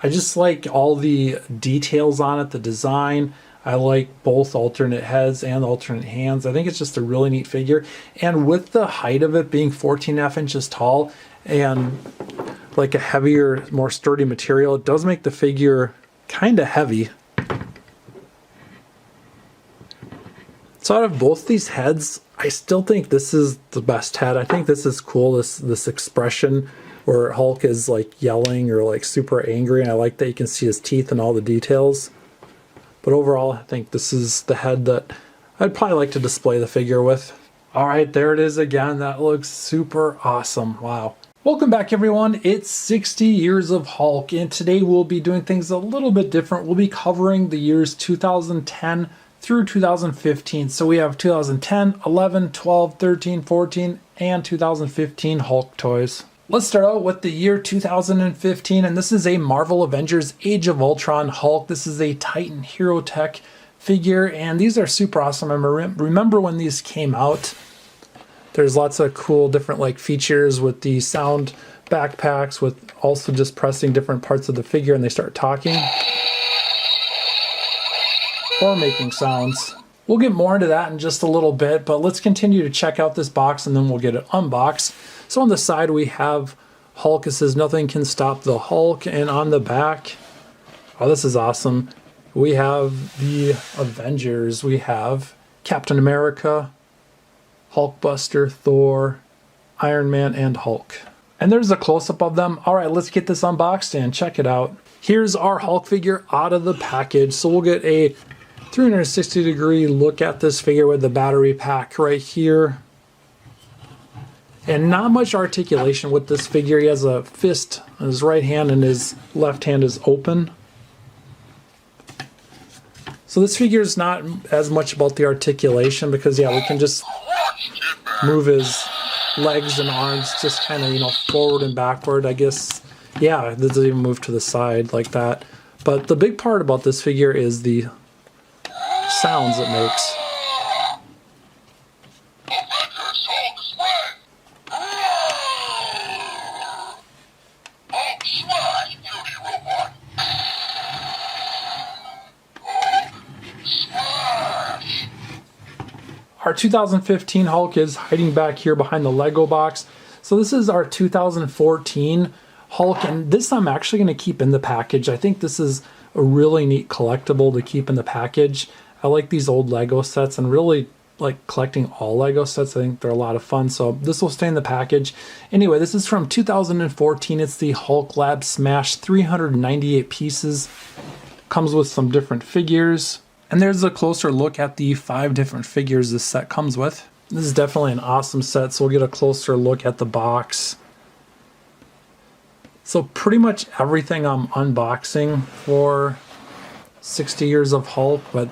I just like all the details on it, the design. I like both alternate heads and alternate hands. I think it's just a really neat figure. And with the height of it being 14.5 inches tall and like a heavier, more sturdy material, it does make the figure kind of heavy. So out of both these heads, I still think this is the best head. I think this is cool, this expression where Hulk is like yelling or like super angry, and I like that you can see his teeth and all the details. But overall, I think this is the head that I'd probably like to display the figure with. All right, there it is again. That looks super awesome. Wow. Welcome back, everyone. It's 60 years of Hulk, and today we'll be doing things a little bit different. We'll be covering the years 2010 through 2015. So we have 2010, 11, 12, 13, 14, and 2015 Hulk toys. Let's start out with the year 2015, and this is a Marvel Avengers Age of Ultron Hulk. This is a Titan Hero Tech figure, and these are super awesome. I remember when these came out, there's lots of cool different like features with the sound backpacks, with also just pressing different parts of the figure and they start talking or making sounds. We'll get more into that in just a little bit, but let's continue to check out this box and then we'll get it unboxed. So on the side we have Hulk. It says nothing can stop the Hulk, and on the back, oh, this is awesome. We have the Avengers. We have Captain America, Hulkbuster, Thor, Iron Man, and Hulk. And there's a close-up of them. All right, let's get this unboxed and check it out. Here's our Hulk figure out of the package. So we'll get a 360-degree look at this figure with the battery pack right here. And not much articulation with this figure. He has a fist on his right hand and his left hand is open. So this figure is not as much about the articulation because, yeah, we can just move his legs and arms just kind of, you know, forward and backward, I guess. Yeah, it doesn't even move to the side like that. But the big part about this figure is the sounds it makes. Our 2015 Hulk is hiding back here behind the Lego box. So this is our 2014 Hulk, and this I'm actually going to keep in the package. I think this is a really neat collectible to keep in the package. I like these old Lego sets and really like collecting all Lego sets. I think they're a lot of fun, so this will stay in the package. Anyway, this is from 2014. It's the Hulk Lab Smash, 398 pieces. Comes with some different figures. And there's a closer look at the 5 different figures this set comes with. This is definitely an awesome set, so we'll get a closer look at the box. So pretty much everything I'm unboxing for 60 Years of Hulk, but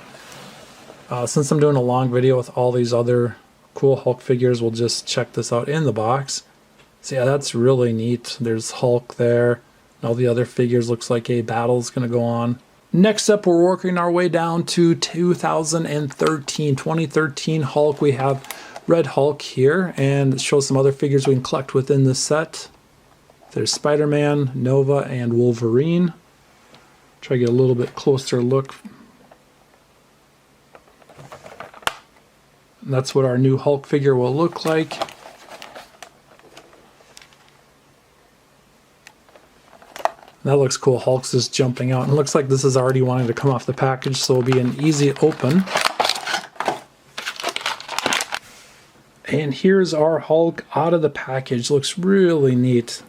since I'm doing a long video with all these other cool Hulk figures, we'll just check this out in the box. So yeah, that's really neat. There's Hulk there. All the other figures, looks like a battle's gonna go on. Next up, we're working our way down to 2013 Hulk. We have Red Hulk here, and it shows some other figures we can collect within this set. There's Spider-Man, Nova, and Wolverine. Try to get a little bit closer look. And that's what our new Hulk figure will look like. That looks cool. Hulk's just jumping out. And it looks like this is already wanting to come off the package, so it'll be an easy open. And here's our Hulk out of the package. Looks really neat.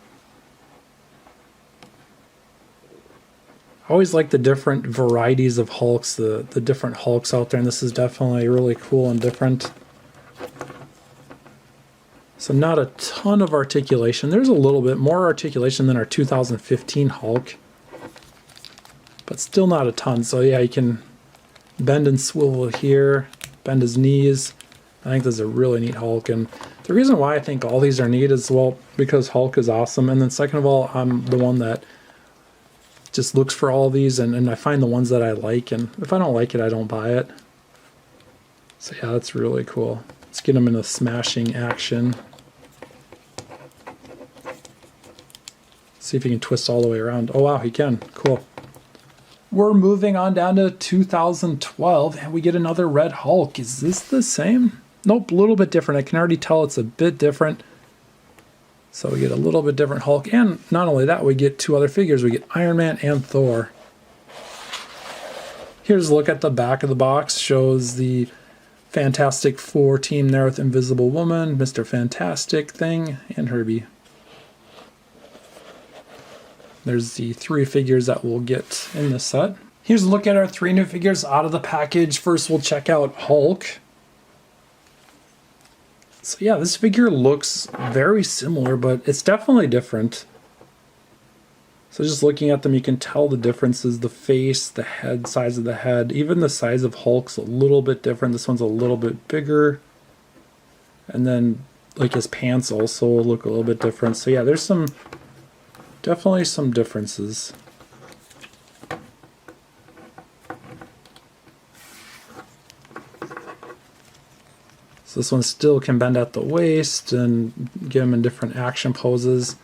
I always like the different varieties of Hulks, the different Hulks out there, and this is definitely really cool and different. So not a ton of articulation. There's a little bit more articulation than our 2015 Hulk, but still not a ton. So yeah, you can bend and swivel here, bend his knees. I think this is a really neat Hulk, and the reason why I think all these are neat is, well, because Hulk is awesome, and then second of all, I'm the one that just looks for all these, and I find the ones that I like, and if I don't like it, I don't buy it. So yeah, that's really cool. Let's get him into smashing action. See if he can twist all the way around. Oh wow, he can. Cool. We're moving on down to 2012, and we get another Red Hulk. Is this the same? Nope, a little bit different. I can already tell it's a bit different. So we get a little bit different Hulk, and not only that, we get 2 other figures. We get Iron Man and Thor. Here's a look at the back of the box. Shows the Fantastic Four team there with Invisible Woman, Mr. Fantastic Thing, and Herbie. There's the 3 figures that we'll get in this set. Here's a look at our 3 new figures out of the package. First, we'll check out Hulk. So yeah, this figure looks very similar, but it's definitely different. So just looking at them, you can tell the differences. The face, the head, size of the head, even the size of Hulk's a little bit different. This one's a little bit bigger. And then like his pants also look a little bit different. So yeah, there's definitely some differences. So this one still can bend at the waist and get him in different action poses.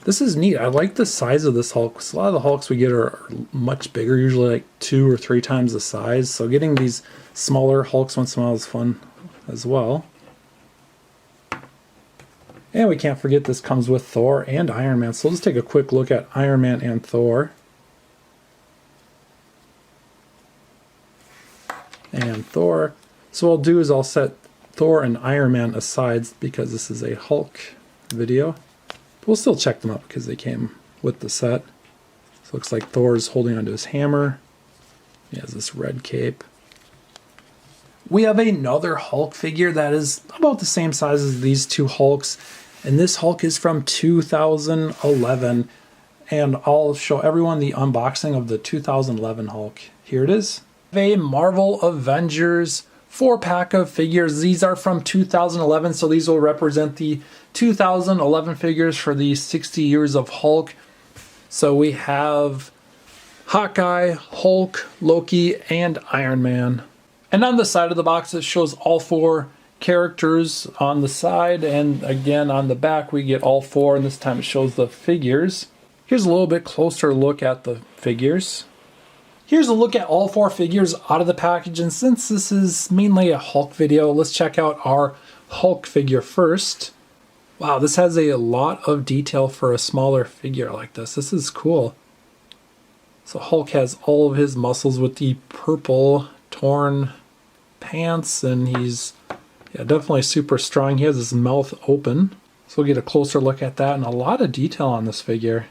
This is neat. I like the size of this Hulk. A lot of the Hulks we get are much bigger, usually like 2 or 3 times the size. So getting these smaller Hulks once in a while is fun as well. And we can't forget this comes with Thor and Iron Man. So let's take a quick look at Iron Man and Thor. And Thor. So what I'll do is I'll set Thor and Iron Man aside because this is a Hulk video. But we'll still check them out because they came with the set. So it looks like Thor's holding onto his hammer. He has this red cape. We have another Hulk figure that is about the same size as these 2 Hulks. And this Hulk is from 2011. And I'll show everyone the unboxing of the 2011 Hulk. Here it is. A Marvel Avengers 4-pack of figures. These are from 2011, so these will represent the 2011 figures for the 60 Years of Hulk. So we have Hawkeye, Hulk, Loki, and Iron Man. And on the side of the box, it shows all 4 characters on the side, and again on the back we get all 4, and this time it shows the figures. Here's a little bit closer look at the figures. Here's a look at all 4 figures out of the package, and since this is mainly a Hulk video, let's check out our Hulk figure first. Wow, this has a lot of detail for a smaller figure like this. This is cool. So Hulk has all of his muscles with the purple torn pants, and he's definitely super strong. He has his mouth open. So we'll get a closer look at that, and a lot of detail on this figure.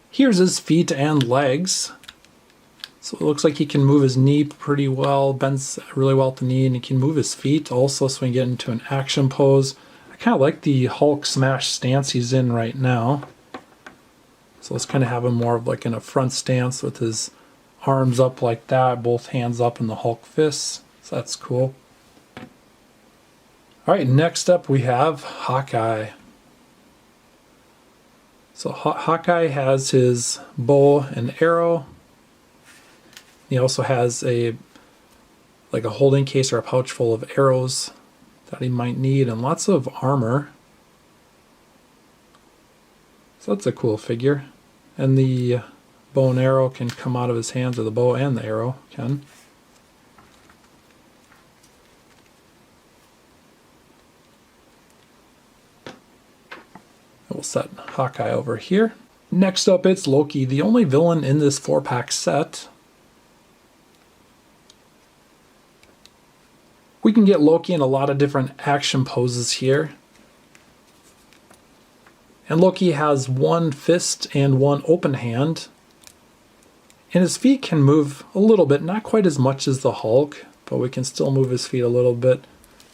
Here's his feet and legs. So it looks like he can move his knee pretty well, bends really well at the knee, and he can move his feet also so we can get into an action pose. I kind of like the Hulk smash stance he's in right now. So let's kind of have him more of like in a front stance with his arms up like that, both hands up in the Hulk fists. So that's cool. All right, next up we have Hawkeye. So Hawkeye has his bow and arrow. He also has a holding case or a pouch full of arrows that he might need, and lots of armor. So that's a cool figure. And the bow and arrow can come out of his hands, or the bow and the arrow can. We'll set Hawkeye over here. Next up, it's Loki, the only villain in this 4-pack set. We can get Loki in a lot of different action poses here. And Loki has one fist and one open hand. And his feet can move a little bit, not quite as much as the Hulk, but we can still move his feet a little bit.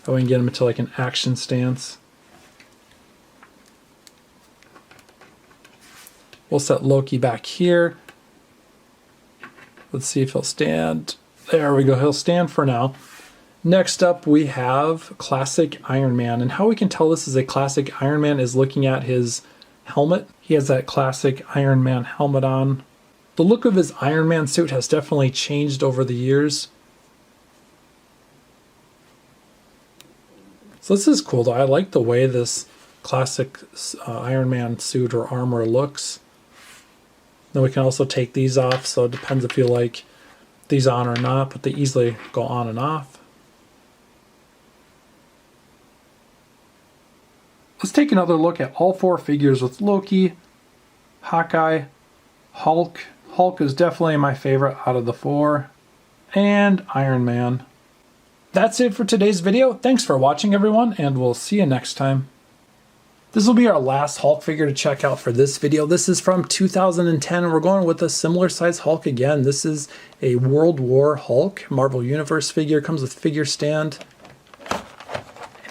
So we can get him into like an action stance. We'll set Loki back here. Let's see if he'll stand. There we go, he'll stand for now. Next up we have Classic Iron Man, and how we can tell this is a Classic Iron Man is looking at his helmet. He has that classic Iron Man helmet on. The look of his Iron Man suit has definitely changed over the years. So this is cool though. I like the way this classic Iron Man suit or armor looks. Then we can also take these off, so it depends if you like these on or not, but they easily go on and off. Let's take another look at all 4 figures with Loki, Hawkeye, Hulk. Hulk is definitely my favorite out of the 4, and Iron Man. That's it for today's video. Thanks for watching, everyone, and we'll see you next time. This will be our last Hulk figure to check out for this video. This is from 2010, and we're going with a similar size Hulk again. This is a World War Hulk Marvel Universe figure. Comes with figure stand.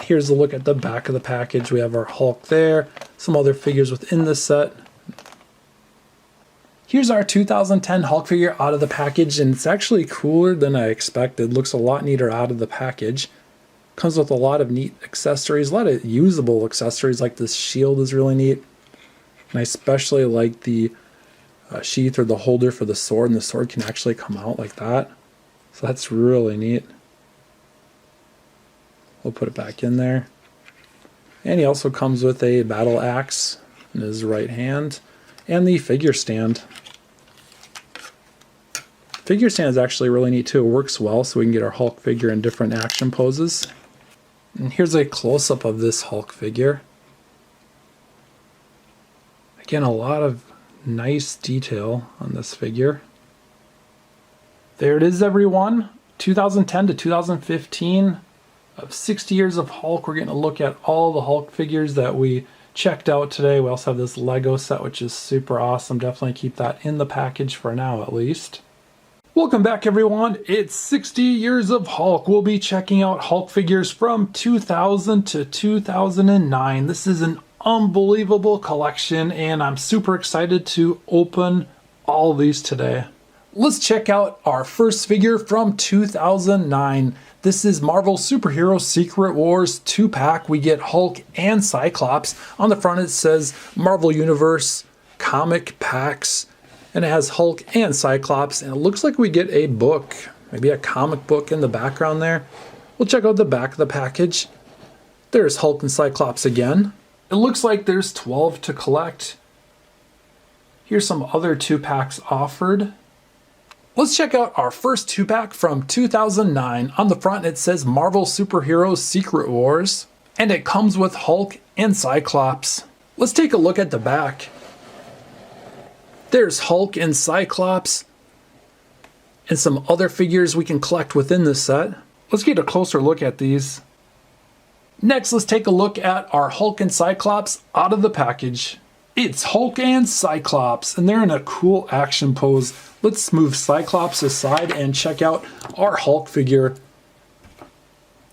Here's a look at the back of the package. We have our Hulk there, some other figures within the set. Here's our 2010 Hulk figure out of the package, and it's actually cooler than I expected. Looks a lot neater out of the package. Comes with a lot of neat accessories, a lot of usable accessories, like this shield is really neat. And I especially like the sheath or the holder for the sword, and the sword can actually come out like that. So that's really neat. We'll put it back in there. And he also comes with a battle axe in his right hand and the figure stand. Figure stand is actually really neat too. It works well so we can get our Hulk figure in different action poses. And here's a close-up of this Hulk figure. Again, a lot of nice detail on this figure. There it is, everyone. 2010 to 2015. Of 60 years of Hulk. We're getting a look at all the Hulk figures that we checked out today. We also have this Lego set, which is super awesome. Definitely keep that in the package for now, at least. Welcome back, everyone. It's 60 years of Hulk. We'll be checking out Hulk figures from 2000 to 2009. This is an unbelievable collection, and I'm super excited to open all of these today. Let's check out our first figure from 2009. This is Marvel Superhero Secret Wars 2-pack. We get Hulk and Cyclops. On the front it says Marvel Universe Comic Packs, and it has Hulk and Cyclops, and it looks like we get a book, maybe a comic book in the background there. We'll check out the back of the package. There's Hulk and Cyclops again. It looks like there's 12 to collect. Here's some other 2-packs offered. Let's check out our first 2-pack from 2009. On the front it says Marvel Superhero Secret Wars, and it comes with Hulk and Cyclops. Let's take a look at the back. There's Hulk and Cyclops, and some other figures we can collect within this set. Let's get a closer look at these. Next, let's take a look at our Hulk and Cyclops out of the package. It's Hulk and Cyclops, and they're in a cool action pose. Let's move Cyclops aside and check out our Hulk figure.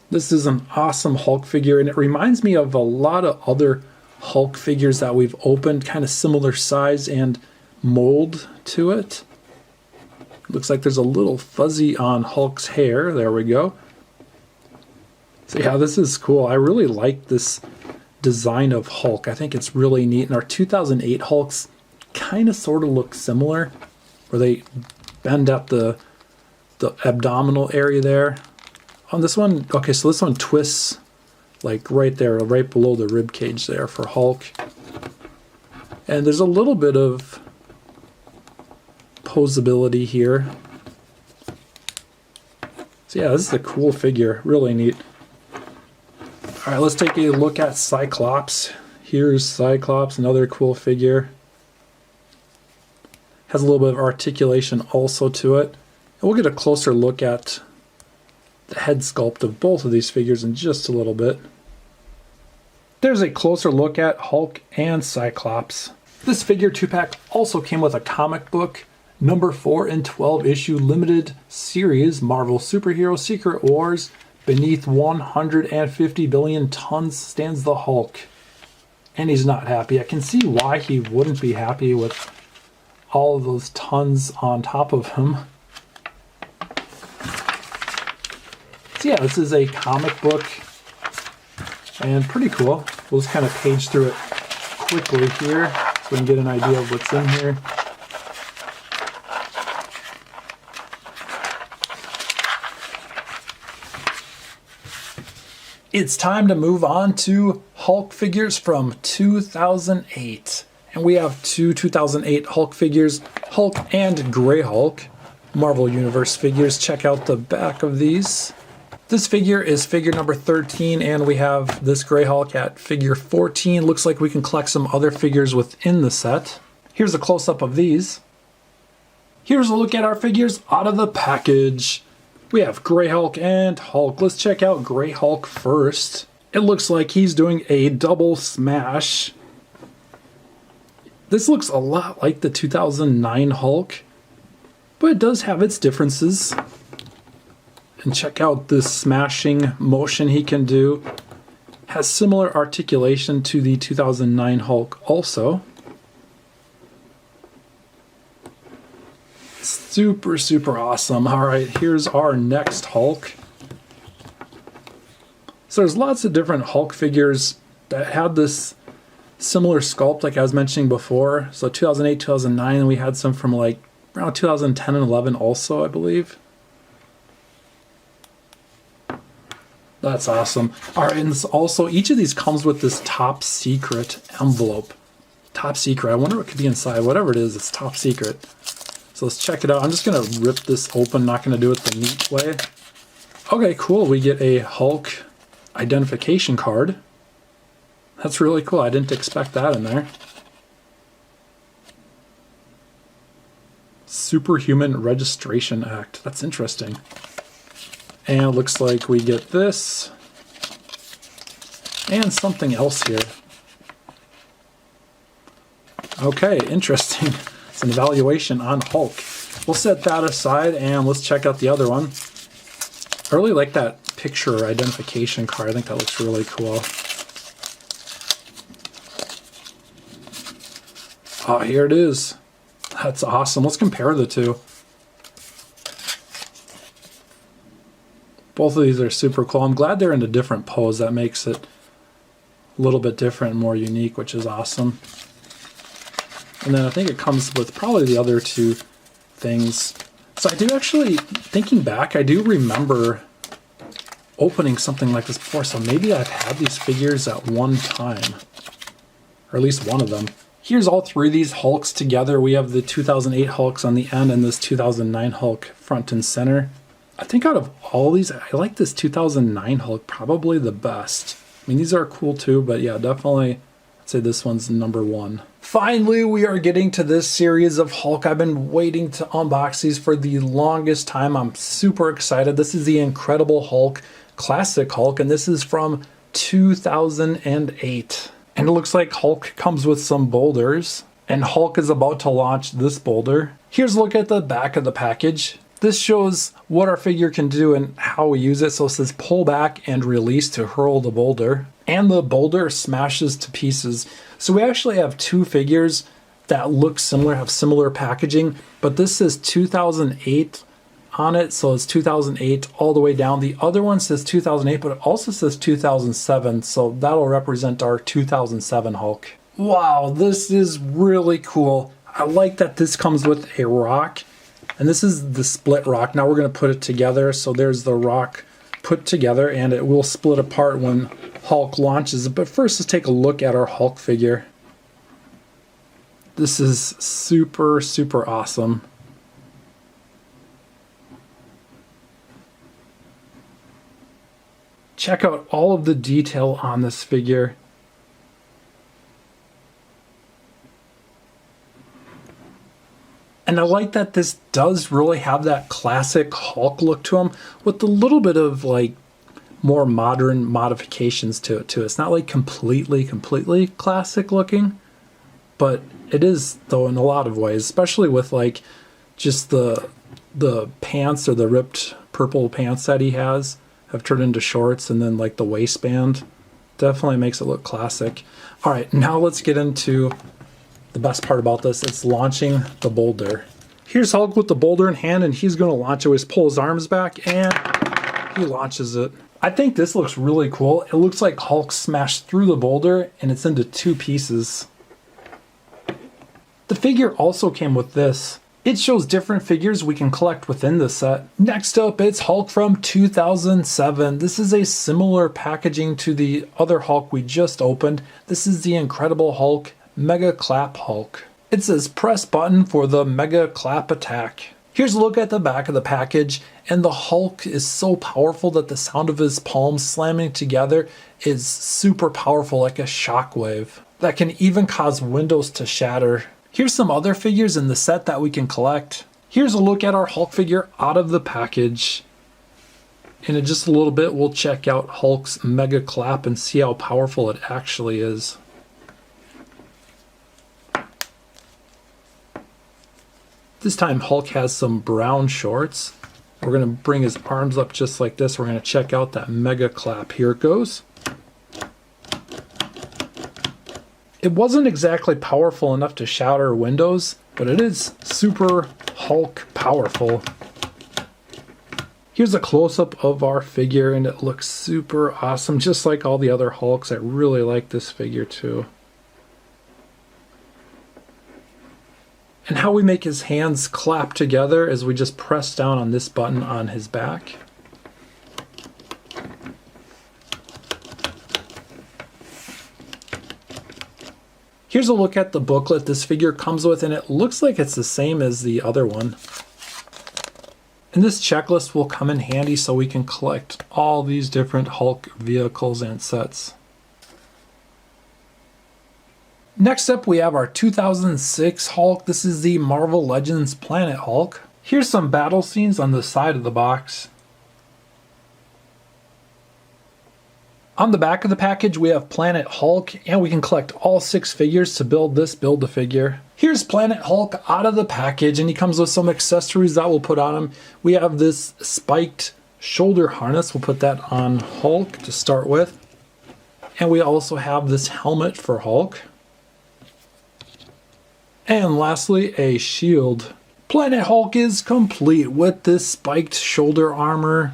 This is an awesome Hulk figure, and it reminds me of a lot of other Hulk figures that we've opened, kind of similar size and mold to it. Looks like there's a little fuzzy on Hulk's hair. There we go. So yeah, this is cool. I really like this design of Hulk. I think it's really neat. And our 2008 Hulks kind of sort of look similar, where they bend at the abdominal area there. On this one, okay, so this one twists like right there, right below the rib cage there for Hulk. And there's a little bit of posability here. So yeah, this is a cool figure, really neat. All right, let's take a look at Cyclops. Here's Cyclops, another cool figure. Has a little bit of articulation also to it. And we'll get a closer look at the head sculpt of both of these figures in just a little bit. There's a closer look at Hulk and Cyclops. This figure 2-pack also came with a comic book, number 4 in 12 issue limited series, Marvel Superhero Secret Wars. Beneath 150 billion tons stands the Hulk. And he's not happy. I can see why he wouldn't be happy with all of those tons on top of him. So yeah, this is a comic book. And pretty cool. We'll just kind of page through it quickly here so we can get an idea of what's in here. It's time to move on to Hulk figures from 2008. And we have two 2008 Hulk figures, Hulk and Grey Hulk. Marvel Universe figures. Check out the back of these. This figure is figure number 13, and we have this Grey Hulk at figure 14. Looks like we can collect some other figures within the set. Here's a close-up of these. Here's a look at our figures out of the package. We have Grey Hulk and Hulk. Let's check out Grey Hulk first. It looks like he's doing a double smash. This looks a lot like the 2009 Hulk, but it does have its differences. And check out this smashing motion he can do. Has similar articulation to the 2009 Hulk also. Super, super awesome. All right, here's our next Hulk. So there's lots of different Hulk figures that had this similar sculpt like I was mentioning before. So 2008, 2009, we had some from like around 2010 and 11 also, I believe. That's awesome. All right, and this also, each of these comes with this top secret envelope. Top secret. I wonder what could be inside. Whatever it is, it's top secret. So let's check it out. I'm just going to rip this open, not going to do it the neat way. Okay, cool. We get a Hulk identification card. That's really cool. I didn't expect that in there. Superhuman Registration Act. That's interesting. And it looks like we get this. And something else here. Okay, interesting. It's an evaluation on Hulk. We'll set that aside and let's check out the other one. I really like that picture identification card. I think that looks really cool. Oh, here it is. That's awesome. Let's compare the two. Both of these are super cool. I'm glad they're in a different pose. That makes it a little bit different and more unique, which is awesome. And then I think it comes with probably the other two things. So I do actually, thinking back, I do remember opening something like this before. So maybe I've had these figures at one time, or at least one of them. Here's all three of these Hulks together. We have the 2008 Hulks on the end and this 2009 Hulk front and center. I think out of all these, I like this 2009 Hulk probably the best. I mean, these are cool too, but yeah, definitely I'd say this one's number one. Finally, we are getting to this series of Hulk. I've been waiting to unbox these for the longest time. I'm super excited. This is the Incredible Hulk, Classic Hulk, and this is from 2008. And it looks like Hulk comes with some boulders, and Hulk is about to launch this boulder. Here's a look at the back of the package. This shows what our figure can do and how we use it. So it says pull back and release to hurl the boulder. And the boulder smashes to pieces. So we actually have two figures that look similar, have similar packaging, but this says 2008 on it, so it's 2008 all the way down. The other one says 2008, but it also says 2007, so that'll represent our 2007 Hulk. Wow, this is really cool. I like that this comes with a rock, and this is the split rock. Now we're going to put it together, so there's the rock put together, and it will split apart when Hulk launches. But first, let's take a look at our Hulk figure. This is super, super awesome. Check out all of the detail on this figure. And I like that this does really have that classic Hulk look to him with a little bit of like more modern modifications to it too. It's not like completely classic looking, but it is though in a lot of ways, especially with like just the pants or the ripped purple pants that he has have turned into shorts, and then like the waistband definitely makes it look classic. All right, now let's get into the best part about this. It's launching the boulder. Here's Hulk with the boulder in hand, and he's going to launch it. Just pull his arms back and he launches it. I think this looks really cool. It looks like Hulk smashed through the boulder and it's into two pieces. The figure also came with this. It shows different figures we can collect within the set. Next up, it's Hulk from 2007. This is a similar packaging to the other Hulk we just opened. This is the Incredible Hulk Mega Clap Hulk. It says press button for the Mega Clap attack. Here's a look at the back of the package, and the Hulk is so powerful that the sound of his palms slamming together is super powerful, like a shockwave that can even cause windows to shatter. Here's some other figures in the set that we can collect. Here's a look at our Hulk figure out of the package. And in just a little bit, we'll check out Hulk's Mega Clap and see how powerful it actually is. This time Hulk has some brown shorts. We're going to bring his arms up just like this. We're going to check out that Mega Clap. Here it goes. It wasn't exactly powerful enough to shatter windows, but it is super Hulk powerful. Here's a close-up of our figure, and it looks super awesome, just like all the other Hulks. I really like this figure too. And how we make his hands clap together is we just press down on this button on his back. Here's a look at the booklet this figure comes with, and it looks like it's the same as the other one. And this checklist will come in handy so we can collect all these different Hulk vehicles and sets. Next up, we have our 2006 Hulk. This is the Marvel Legends Planet Hulk. Here's some battle scenes on the side of the box. On the back of the package, we have Planet Hulk, and we can collect all 6 figures to build this Build-A-Figure. Here's Planet Hulk out of the package, and he comes with some accessories that we'll put on him. We have this spiked shoulder harness. We'll put that on Hulk to start with. And we also have this helmet for Hulk. And lastly, a shield. Planet Hulk is complete with this spiked shoulder armor.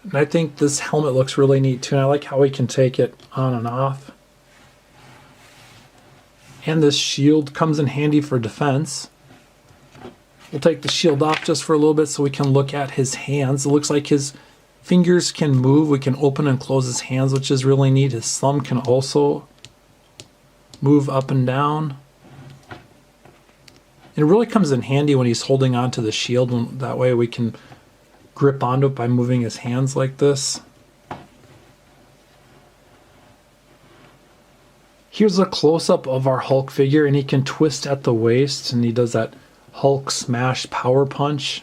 And I think this helmet looks really neat too, and I like how we can take it on and off. And this shield comes in handy for defense. We'll take the shield off just for a little bit so we can look at his hands. It looks like his fingers can move. We can open and close his hands, which is really neat. His thumb can also move up and down. And it really comes in handy when he's holding onto the shield, and that way we can grip onto it by moving his hands like this. Here's a close-up of our Hulk figure, and he can twist at the waist, and he does that Hulk smash power punch.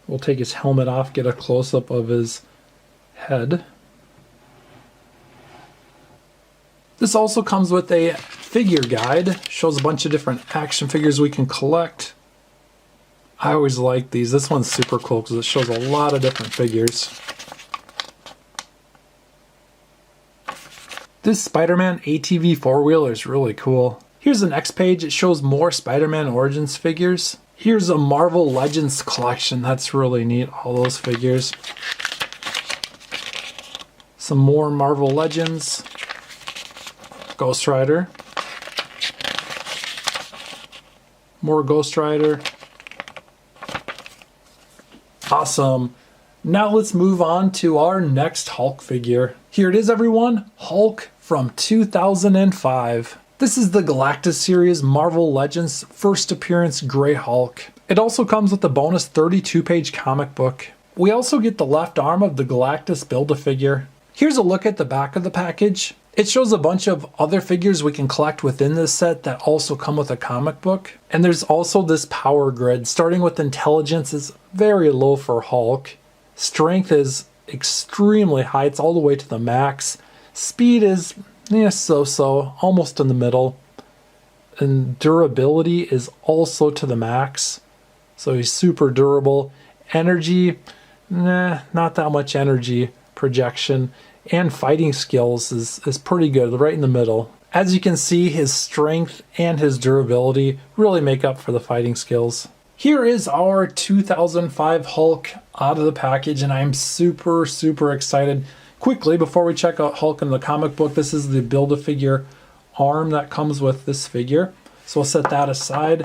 We'll take his helmet off, get a close-up of his head. This also comes with a figure guide. Shows a bunch of different action figures we can collect. I always like these. This one's super cool because it shows a lot of different figures. This Spider-Man ATV four-wheeler is really cool. Here's the next page. It shows more Spider-Man Origins figures. Here's a Marvel Legends collection. That's really neat, all those figures. Some more Marvel Legends. Ghost Rider. More Ghost Rider. Awesome. Now let's move on to our next Hulk figure. Here it is, everyone. Hulk from 2005. This is the Galactus series Marvel Legends first appearance Grey Hulk. It also comes with a bonus 32-page comic book. We also get the left arm of the Galactus Build-A-Figure. Here's a look at the back of the package. It shows a bunch of other figures we can collect within this set that also come with a comic book. And there's also this power grid. Starting with intelligence is very low for Hulk. Strength is extremely high. It's all the way to the max. Speed is so-so, almost in the middle. And durability is also to the max. So he's super durable. Energy, not that much energy. Projection and fighting skills is pretty good, right in the middle. As you can see, his strength and his durability really make up for the fighting skills. Here is our 2005 Hulk out of the package, and I'm super excited. Quickly, before we check out Hulk in the comic book, this is the Build-A-Figure arm that comes with this figure. So we'll set that aside,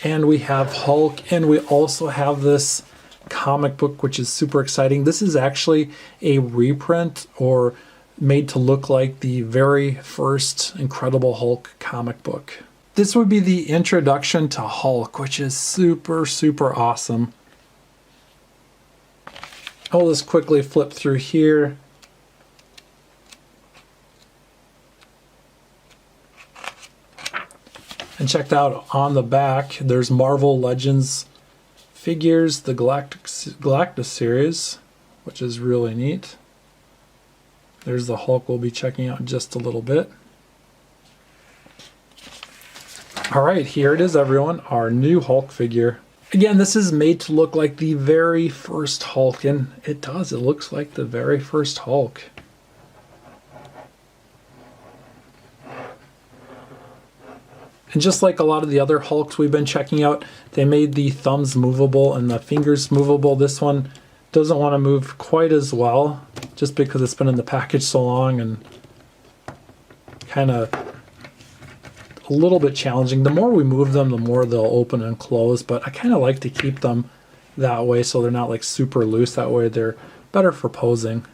and we have Hulk, and we also have this comic book, which is super exciting. This is actually a reprint or made to look like the very first Incredible Hulk comic book. This would be the introduction to Hulk, which is super awesome. I'll just quickly flip through here. And check out on the back, there's Marvel Legends figures, the Galactus series, which is really neat. There's the Hulk we'll be checking out in just a little bit. Alright, here it is, everyone, our new Hulk figure. Again, this is made to look like the very first Hulk, and it does. It looks like the very first Hulk. And just like a lot of the other Hulks we've been checking out, they made the thumbs movable and the fingers movable. This one doesn't want to move quite as well, just because it's been in the package so long and kind of a little bit challenging. The more we move them, the more they'll open and close, but I kind of like to keep them that way so they're not like super loose. That way they're better for posing.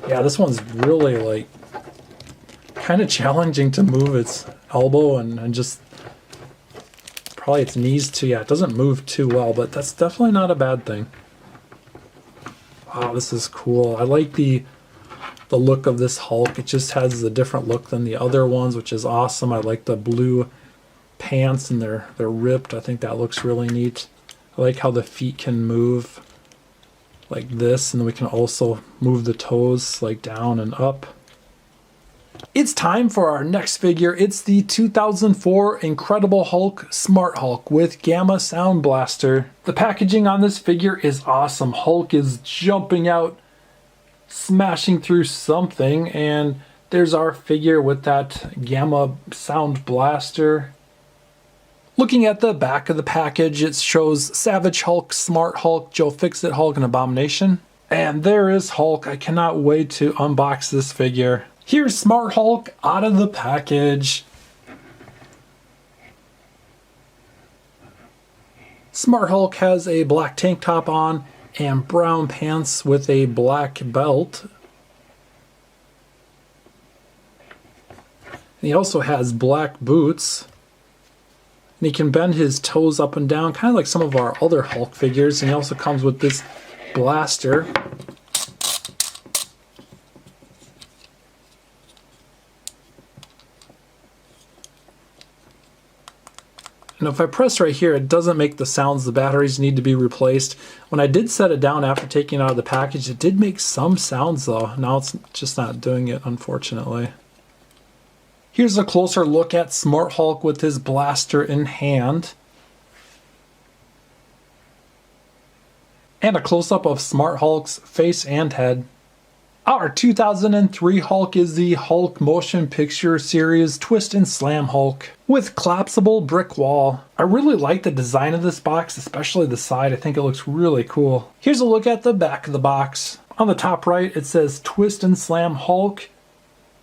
Yeah, this one's really like kind of challenging to move its elbow and just probably its knees too. Yeah, it doesn't move too well, but that's definitely not a bad thing. Wow, this is cool. I like the look of this Hulk. It just has a different look than the other ones, which is awesome. I like the blue pants and they're ripped. I think that looks really neat. I like how the feet can move like this, and we can also move the toes like down and up. It's time for our next figure. It's the 2004 Incredible Hulk Smart Hulk with Gamma Sound Blaster. The packaging on this figure is awesome. Hulk is jumping out, smashing through something, and there's our figure with that Gamma Sound Blaster. Looking at the back of the package, it shows Savage Hulk, Smart Hulk, Joe Fixit Hulk, and Abomination. And there is Hulk. I cannot wait to unbox this figure. Here's Smart Hulk out of the package. Smart Hulk has a black tank top on and brown pants with a black belt. And he also has black boots. And he can bend his toes up and down, kind of like some of our other Hulk figures. And he also comes with this blaster. And if I press right here, it doesn't make the sounds. The batteries need to be replaced. When I did set it down after taking it out of the package, it did make some sounds though. Now it's just not doing it, unfortunately. Here's a closer look at Smart Hulk with his blaster in hand. And a close-up of Smart Hulk's face and head. Our 2003 Hulk is the Hulk Motion Picture Series Twist and Slam Hulk with collapsible brick wall. I really like the design of this box, especially the side. I think it looks really cool. Here's a look at the back of the box. On the top right, it says Twist and Slam Hulk,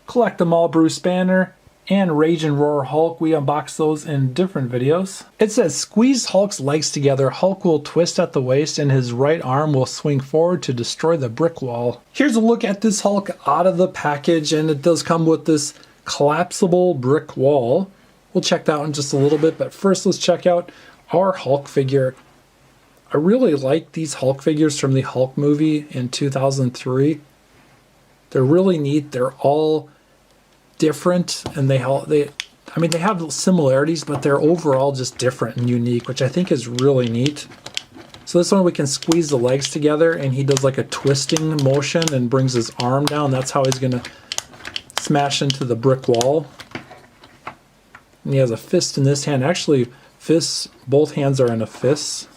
Collect 'em All Bruce Banner, and Rage and Roar Hulk. We unboxed those in different videos. It says squeeze Hulk's legs together. Hulk will twist at the waist and his right arm will swing forward to destroy the brick wall. Here's a look at this Hulk out of the package, and it does come with this collapsible brick wall. We'll check that out in just a little bit, but first let's check out our Hulk figure. I really like these Hulk figures from the Hulk movie in 2003. They're really neat. They're all different, and they have similarities, but they're overall just different and unique, which I think is really neat. So this one we can squeeze the legs together, and he does like a twisting motion and brings his arm down. That's how he's gonna smash into the brick wall. And he has a fist in this hand. Actually, fists, both hands are in a fist.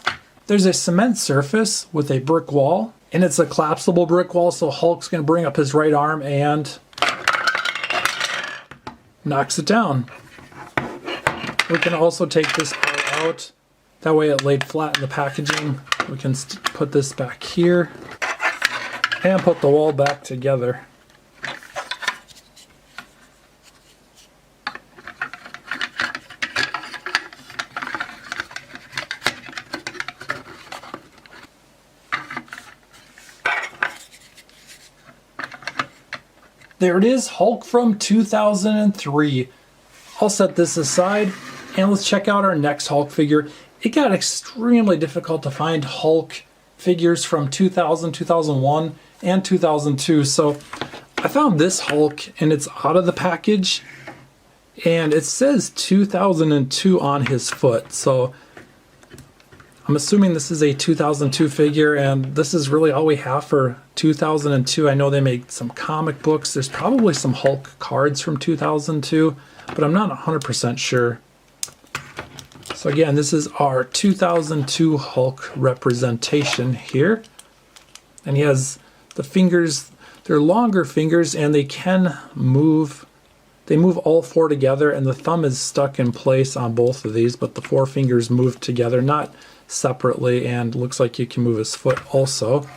There's a cement surface with a brick wall, and it's a collapsible brick wall, so Hulk's gonna bring up his right arm and knocks it down. We can also take this part out. That way it laid flat in the packaging. We can put this back here and put the wall back together. There it is, Hulk from 2003. I'll set this aside and let's check out our next Hulk figure. It got extremely difficult to find Hulk figures from 2000, 2001, and 2002. So I found this Hulk and it's out of the package and it says 2002 on his foot. So I'm assuming this is a 2002 figure, and this is really all we have for 2002. I know they made some comic books. There's probably some Hulk cards from 2002, but I'm not 100% sure. So again, this is our 2002 Hulk representation here. And he has the fingers, they're longer fingers, and they can move. They move all four together, and the thumb is stuck in place on both of these, but the four fingers move together, not separately, and looks like you can move his foot also.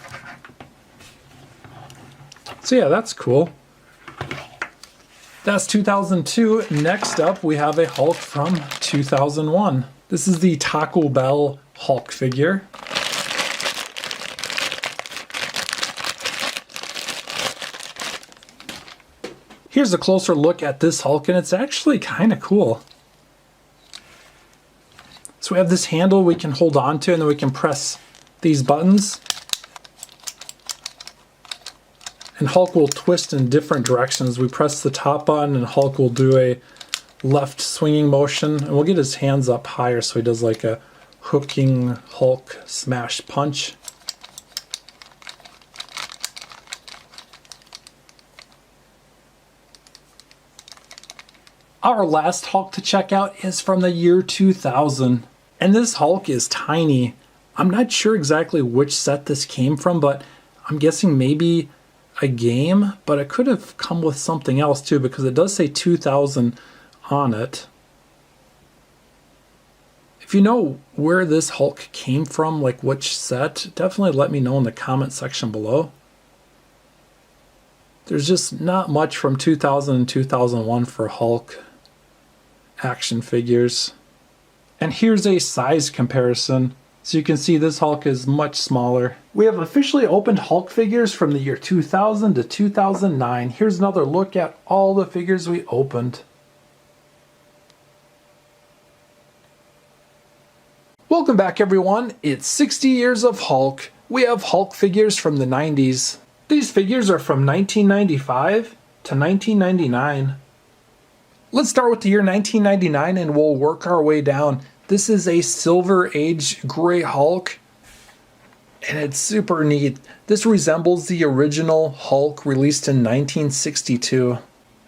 So yeah, that's cool. That's 2002. Next up, we have a Hulk from 2001. This is the Taco Bell Hulk figure. Here's a closer look at this Hulk, and it's actually kind of cool. So we have this handle we can hold on to, and then we can press these buttons. And Hulk will twist in different directions. We press the top button and Hulk will do a left swinging motion. And we'll get his hands up higher so he does like a hooking Hulk smash punch. Our last Hulk to check out is from the year 2000. And this Hulk is tiny. I'm not sure exactly which set this came from, but I'm guessing maybe a game, but it could have come with something else too, because it does say 2000 on it. If you know where this Hulk came from, like which set, definitely let me know in the comment section below. There's just not much from 2000 and 2001 for Hulk action figures. And here's a size comparison. So you can see this Hulk is much smaller. We have officially opened Hulk figures from the year 2000 to 2009. Here's another look at all the figures we opened. Welcome back everyone. It's 60 years of Hulk. We have Hulk figures from the 90s. These figures are from 1995 to 1999. Let's start with the year 1999 and we'll work our way down. This is a Silver Age Gray Hulk, and it's super neat. This resembles the original Hulk released in 1962.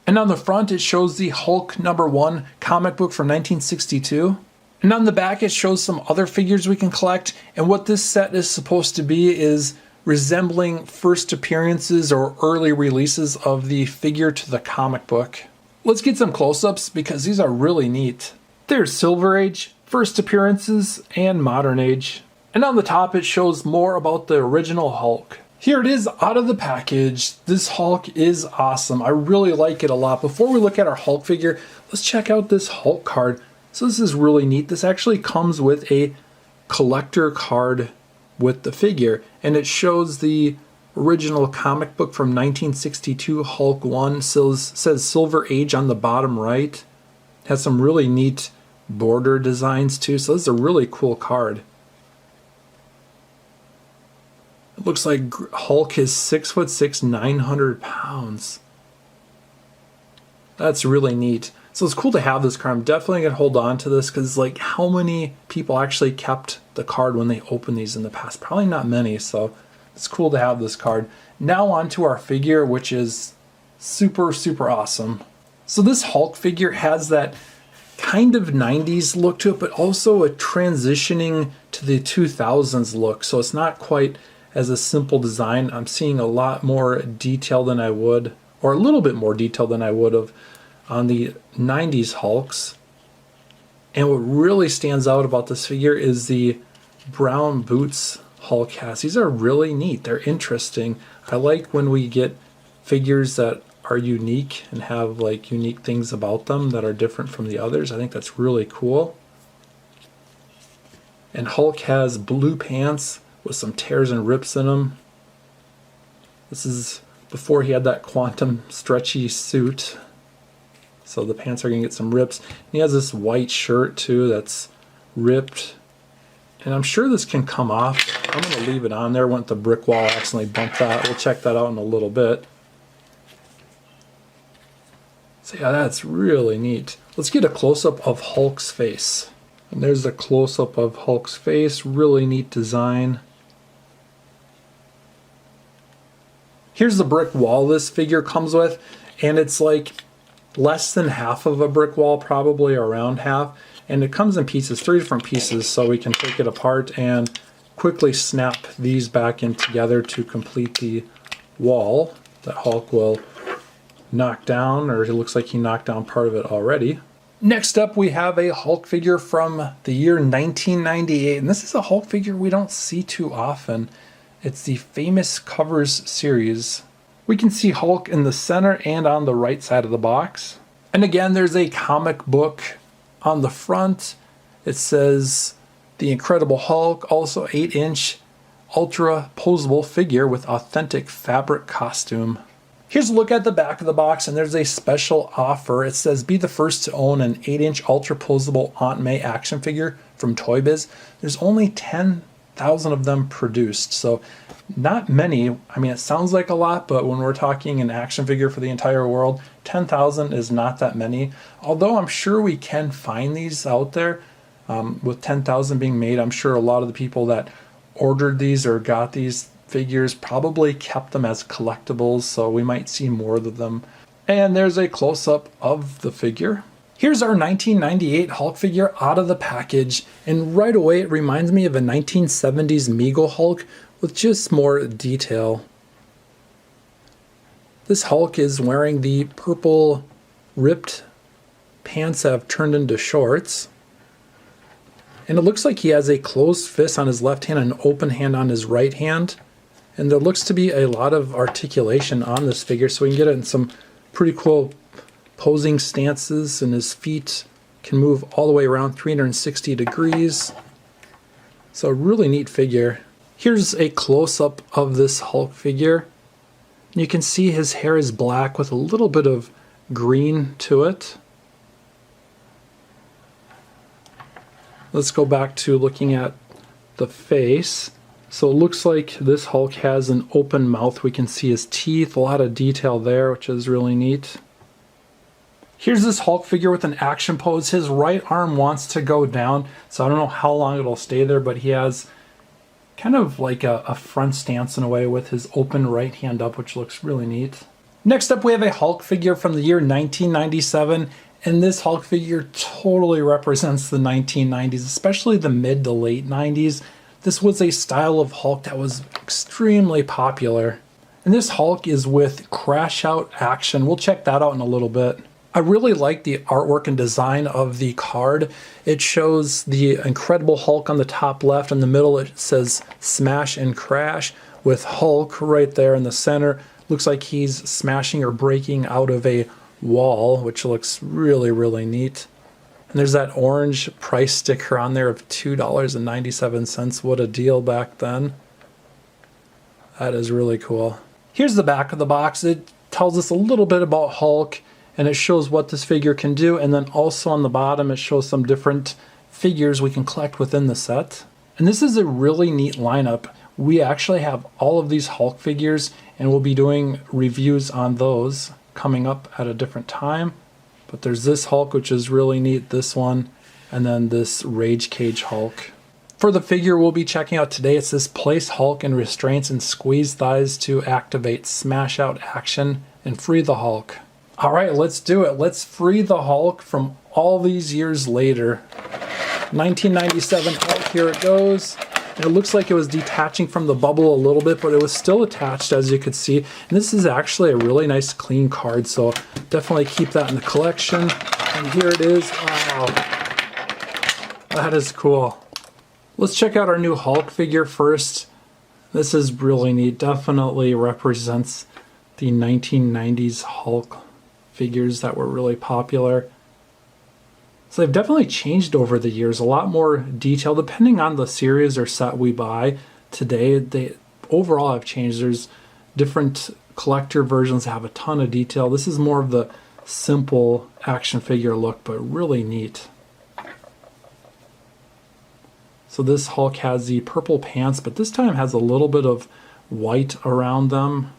And on the front it shows the Hulk #1 comic book from 1962. And on the back it shows some other figures we can collect, and what this set is supposed to be is resembling first appearances or early releases of the figure to the comic book. Let's get some close-ups because these are really neat. There's Silver Age, first appearances, and modern age. And on the top it shows more about the original Hulk. Here it is out of the package. This Hulk is awesome. I really like it a lot. Before we look at our Hulk figure, let's check out this Hulk card. So this is really neat. This actually comes with a collector card with the figure, and it shows the original comic book from 1962 Hulk 1. Says Silver Age on the bottom right. Has some really neat border designs too, so this is a really cool card. It looks like Hulk is 6'6", 900 pounds. That's really neat. So it's cool to have this card. I'm definitely going to hold on to this because, like, how many people actually kept the card when they opened these in the past? Probably not many, so it's cool to have this card. Now on to our figure, which is super, super awesome. So this Hulk figure has that kind of 90s look to it, but also a transitioning to the 2000s look. So it's not quite as a simple design. I'm seeing a lot more detail than I would, or a little bit more detail than I would have on the 90s Hulks. And what really stands out about this figure is the brown boots Hulk has. These are really neat. They're interesting. I like when we get figures that are unique and have like unique things about them that are different from the others. I think that's really cool. And Hulk has blue pants with some tears and rips in them. This is before he had that quantum stretchy suit. So the pants are going to get some rips. He has this white shirt too that's ripped. And I'm sure this can come off. I'm going to leave it on there. Went the brick wall, accidentally bumped that. We'll check that out in a little bit. So yeah, that's really neat. Let's get a close-up of Hulk's face. And there's a close-up of Hulk's face. Really neat design. Here's the brick wall this figure comes with. And it's like less than half of a brick wall, probably around half. And it comes in pieces, 3 different pieces, so we can take it apart and quickly snap these back in together to complete the wall that Hulk will knock down, or it looks like he knocked down part of it already. Next up we have a Hulk figure from the year 1998, and this is a Hulk figure we don't see too often. It's the Famous Covers series. We can see Hulk in the center and on the right side of the box. And again, there's a comic book on the front. It says The Incredible Hulk, also 8-inch ultra posable figure with authentic fabric costume. Here's a look at the back of the box, and there's a special offer. It says, be the first to own an 8-inch ultra posable Aunt May action figure from Toy Biz. There's only 10,000 of them produced, so not many. I mean, it sounds like a lot, but when we're talking an action figure for the entire world, 10,000 is not that many. Although I'm sure we can find these out there. With 10,000 being made, I'm sure a lot of the people that ordered these or got these figures probably kept them as collectibles, so we might see more of them. And there's a close-up of the figure. Here's our 1998 Hulk figure out of the package, and right away it reminds me of a 1970s Mego Hulk with just more detail. This Hulk is wearing the purple ripped pants that have turned into shorts. And it looks like he has a closed fist on his left hand and an open hand on his right hand. And there looks to be a lot of articulation on this figure, so we can get it in some pretty cool posing stances, and his feet can move all the way around 360 degrees. So a really neat figure. Here's a close-up of this Hulk figure. You can see his hair is black with a little bit of green to it. Let's go back to looking at the face. So it looks like this Hulk has an open mouth. We can see his teeth, a lot of detail there, which is really neat. Here's this Hulk figure with an action pose. His right arm wants to go down, so I don't know how long it'll stay there, but he has kind of like a front stance in a way with his open right hand up, which looks really neat. Next up, we have a Hulk figure from the year 1997, and this Hulk figure totally represents the 1990s, especially the mid to late 90s. This was a style of Hulk that was extremely popular. And this Hulk is with Crash Out Action. We'll check that out in a little bit. I really like the artwork and design of the card. It shows the Incredible Hulk on the top left. In the middle it says Smash and Crash with Hulk right there in the center. Looks like he's smashing or breaking out of a wall, which looks really, really neat. And there's that orange price sticker on there of $2.97. What a deal back then. That is really cool. Here's the back of the box. It tells us a little bit about Hulk, and it shows what this figure can do. And then also on the bottom, it shows some different figures we can collect within the set. And this is a really neat lineup. We actually have all of these Hulk figures, and we'll be doing reviews on those coming up at a different time. But there's this Hulk, which is really neat, this one, and then this Rage Cage Hulk. For the figure we'll be checking out today, it's this Place Hulk in Restraints and Squeeze Thighs to activate Smash Out Action and free the Hulk. All right, let's do it. Let's free the Hulk from all these years later. 1997 Hulk, here it goes. It looks like it was detaching from the bubble a little bit, but it was still attached, as you could see. And this is actually a really nice clean card, so definitely keep that in the collection. And here it is. Oh, that is cool. Let's check out our new Hulk figure first. This is really neat. Definitely represents the 1990s Hulk figures that were really popular. So they've definitely changed over the years, a lot more detail depending on the series or set we buy today. They overall have changed. There's different collector versions that have a ton of detail. This is more of the simple action figure look, but really neat. So this Hulk has the purple pants, but this time has a little bit of white around them.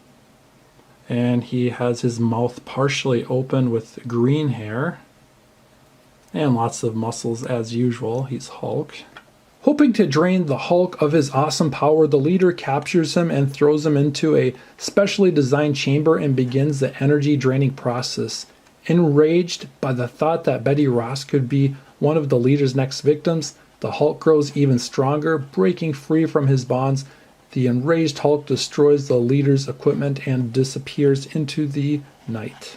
And he has his mouth partially open with green hair. And lots of muscles as usual. He's Hulk. Hoping to drain the Hulk of his awesome power, the leader captures him and throws him into a specially designed chamber and begins the energy draining process. Enraged by the thought that Betty Ross could be one of the leader's next victims, the Hulk grows even stronger, breaking free from his bonds. The enraged Hulk destroys the leader's equipment and disappears into the night.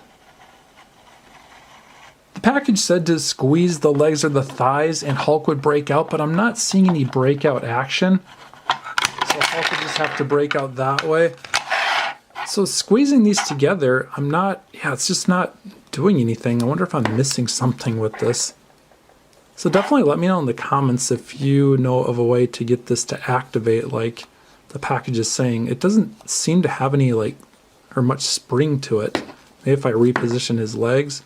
The package said to squeeze the legs or the thighs and Hulk would break out, but I'm not seeing any breakout action. So Hulk would just have to break out that way. So squeezing these together, it's just not doing anything. I wonder if I'm missing something with this. So definitely let me know in the comments if you know of a way to get this to activate like the package is saying. It doesn't seem to have any or much spring to it. Maybe if I reposition his legs.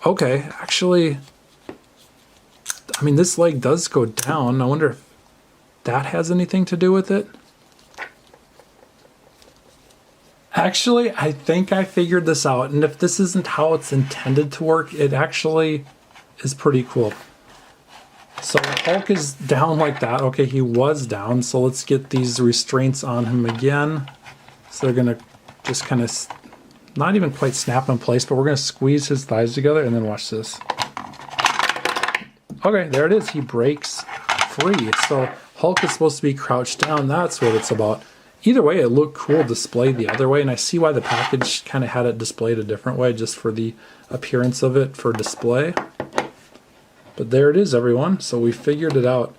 Okay, actually, I mean, this leg does go down. I wonder if that has anything to do with it. Actually, I think I figured this out, and if this isn't how it's intended to work, it actually is pretty cool. So Hulk is down like that. Okay, he was down, so let's get these restraints on him again. So they're going to just kind of not even quite snap in place, but we're going to squeeze his thighs together and then watch this. Okay, there it is. He breaks free. So Hulk is supposed to be crouched down. That's what it's about. Either way, it looked cool displayed the other way, and I see why the package kind of had it displayed a different way, just for the appearance of it for display. But there it is, everyone. So we figured it out.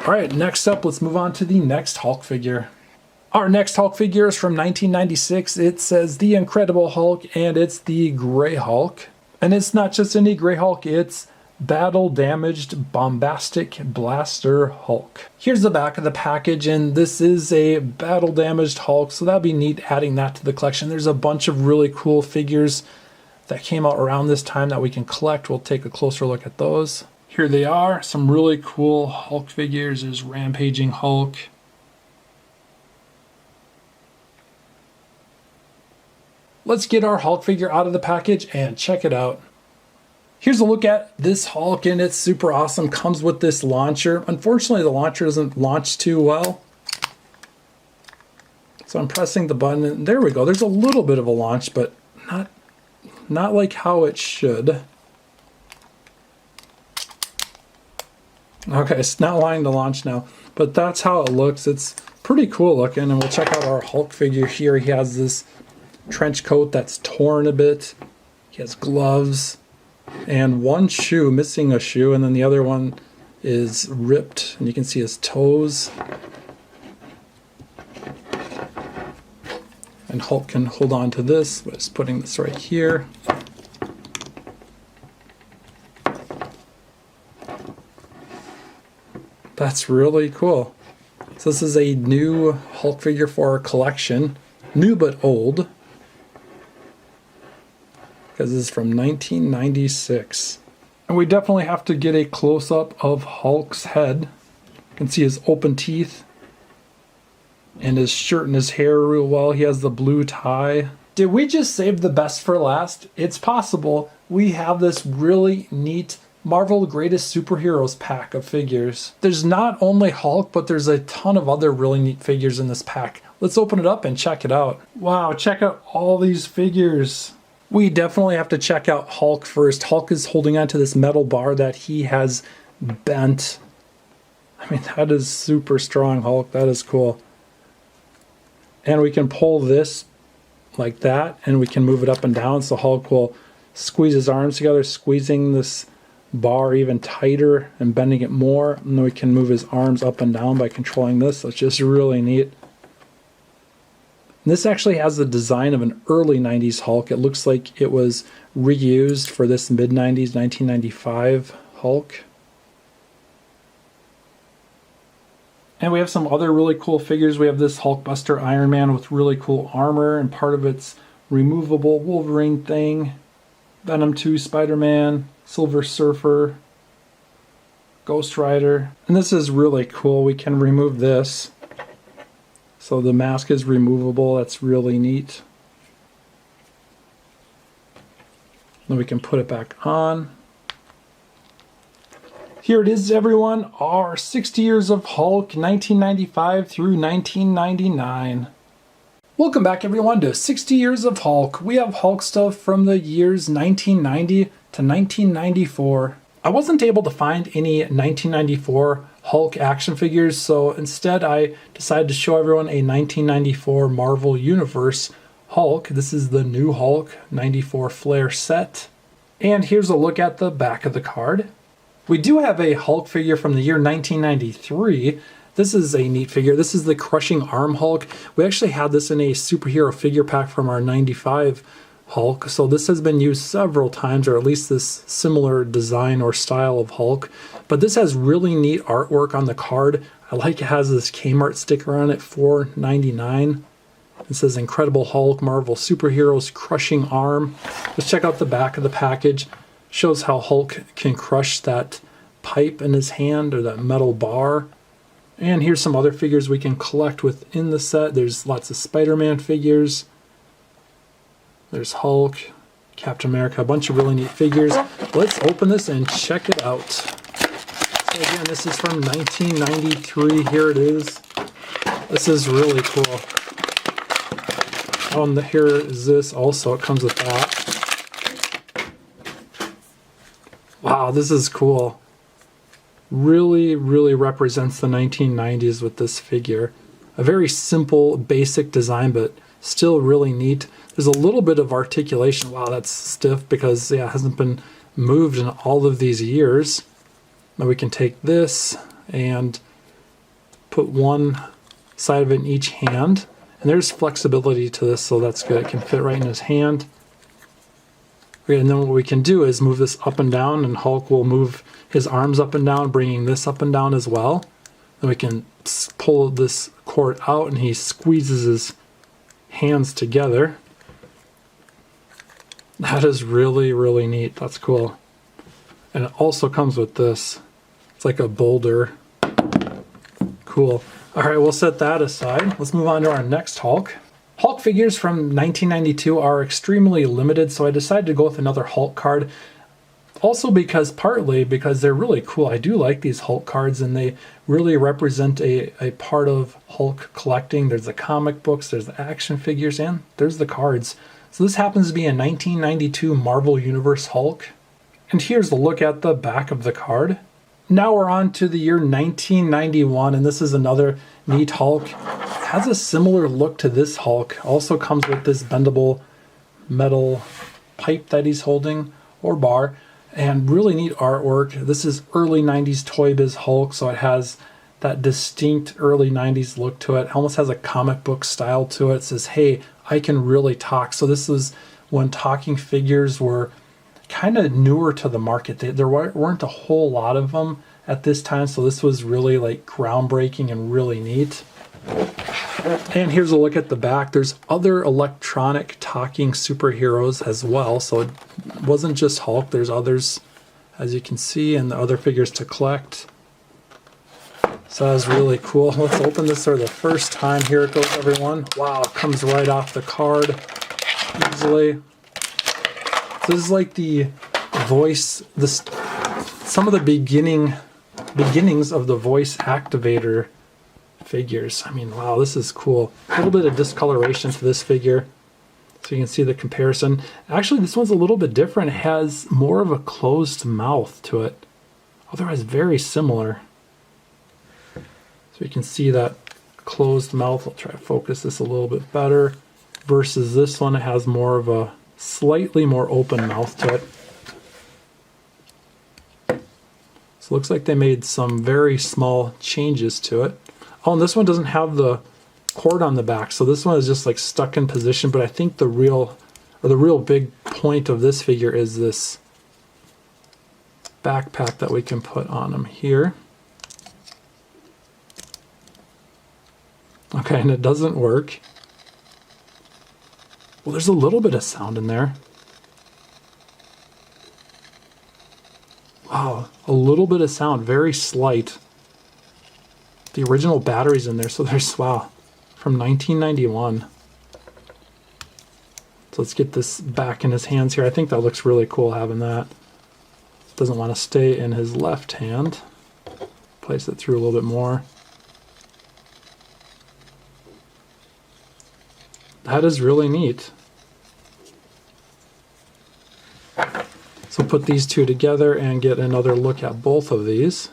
All right, next up, let's move on to the next Hulk figure. Our next Hulk figure is from 1996. It says The Incredible Hulk, and it's the Gray Hulk. And it's not just any Gray Hulk, it's battle-damaged, bombastic blaster Hulk. Here's the back of the package, and this is a battle-damaged Hulk, so that'd be neat adding that to the collection. There's a bunch of really cool figures that came out around this time that we can collect. We'll take a closer look at those. Here they are, some really cool Hulk figures. There's Rampaging Hulk. Let's get our Hulk figure out of the package and check it out. Here's a look at this Hulk, and it's super awesome. Comes with this launcher. Unfortunately, the launcher doesn't launch too well. So I'm pressing the button, and there we go. There's a little bit of a launch, but not like how it should. Okay, it's not wanting to launch now, but that's how it looks. It's pretty cool looking, and we'll check out our Hulk figure here. He has this trench coat that's torn a bit. He has gloves and one shoe, missing a shoe, and then the other one is ripped, and you can see his toes. And Hulk can hold on to this by just putting this right here. That's really cool. So this is a new Hulk figure for our collection. New but old. Because this is from 1996. And we definitely have to get a close-up of Hulk's head. You can see his open teeth. And his shirt and his hair real well. He has the blue tie. Did we just save the best for last? It's possible. We have this really neat Marvel Greatest Superheroes pack of figures. There's not only Hulk, but there's a ton of other really neat figures in this pack. Let's open it up and check it out. Wow, check out all these figures. We definitely have to check out Hulk first. Hulk is holding onto this metal bar that he has bent. I mean, that is super strong, Hulk. That is cool. And we can pull this like that, and we can move it up and down, so Hulk will squeeze his arms together, squeezing this bar even tighter and bending it more, and then we can move his arms up and down by controlling this. So it's just really neat. And this actually has the design of an early 90s Hulk. It looks like it was reused for this mid-90s, 1995 Hulk. And we have some other really cool figures. We have this Hulkbuster Iron Man with really cool armor, and part of it's removable Wolverine thing. Venom 2 Spider-Man, Silver Surfer, Ghost Rider. And this is really cool. We can remove this. So the mask is removable. That's really neat. Then we can put it back on. Here it is, everyone. Our 60 Years of Hulk, 1995 through 1999. Welcome back, everyone, to 60 Years of Hulk. We have Hulk stuff from the years 1990 to 1994. I wasn't able to find any 1994 Hulk action figures, so instead I decided to show everyone a 1994 Marvel Universe Hulk. This is the new Hulk 94 Flair set. And here's a look at the back of the card. We do have a Hulk figure from the year 1993. This is a neat figure. This is the Crushing Arm Hulk. We actually had this in a superhero figure pack from our 95 Hulk. So this has been used several times, or at least this similar design or style of Hulk. But this has really neat artwork on the card. I like it has this Kmart sticker on it, $4.99. It says Incredible Hulk, Marvel Superheroes, Crushing Arm. Let's check out the back of the package. Shows how Hulk can crush that pipe in his hand, or that metal bar. And here's some other figures we can collect within the set. There's lots of Spider-Man figures. There's Hulk, Captain America, a bunch of really neat figures. Let's open this and check it out. So again, this is from 1993. Here it is. This is really cool. Here is this also. It comes with that. Wow, this is cool. Really, really represents the 1990s with this figure. A very simple, basic design, but still really neat. There's a little bit of articulation. Wow, that's stiff because it hasn't been moved in all of these years. Now we can take this and put one side of it in each hand. And there's flexibility to this, so that's good. It can fit right in his hand. Okay, and then what we can do is move this up and down, and Hulk will move his arms up and down, bringing this up and down as well. Then we can pull this cord out, and he squeezes his hands together. That is really, really neat. That's cool. And it also comes with this. It's like a boulder. Cool. All right, we'll set that aside. Let's move on to our next Hulk. Hulk figures from 1992 are extremely limited, so I decided to go with another Hulk card. Also partly because they're really cool. I do like these Hulk cards, and they really represent a part of Hulk collecting. There's the comic books, there's the action figures, and there's the cards. So this happens to be a 1992 Marvel Universe Hulk. And here's a look at the back of the card. Now we're on to the year 1991, and this is another neat Hulk. Has a similar look to this Hulk. Also comes with this bendable metal pipe that he's holding, or bar, and really neat artwork. This is early 90s Toy Biz Hulk, so it has that distinct early 90s look to it. Almost has a comic book style to it. It says, hey, I can really talk. So this was when talking figures were kind of newer to the market. There weren't a whole lot of them at this time, so this was really like groundbreaking and really neat. And here's a look at the back. There's other electronic talking superheroes as well, so it wasn't just Hulk. There's others, as you can see, and the other figures to collect. So that was really cool. Let's open this for the first time. Here it goes, everyone. Wow, it comes right off the card easily. So this is like the voice, some of the beginnings of the voice activator figures. I mean, wow, this is cool. A little bit of discoloration to this figure, so you can see the comparison. Actually, this one's a little bit different. It has more of a closed mouth to it. Otherwise, very similar. So you can see that closed mouth. I'll try to focus this a little bit better. Versus this one, it has more of a slightly more open mouth to it. So it looks like they made some very small changes to it. Oh, and this one doesn't have the cord on the back, so this one is just like stuck in position. But I think the real big point of this figure is this backpack that we can put on him here. Okay, and it doesn't work. Well, there's a little bit of sound in there. Wow, a little bit of sound, very slight. The original battery's in there, so there's, wow, from 1991. So let's get this back in his hands here. I think that looks really cool having that. Doesn't want to stay in his left hand. Place it through a little bit more. That is really neat. So put these two together and get another look at both of these.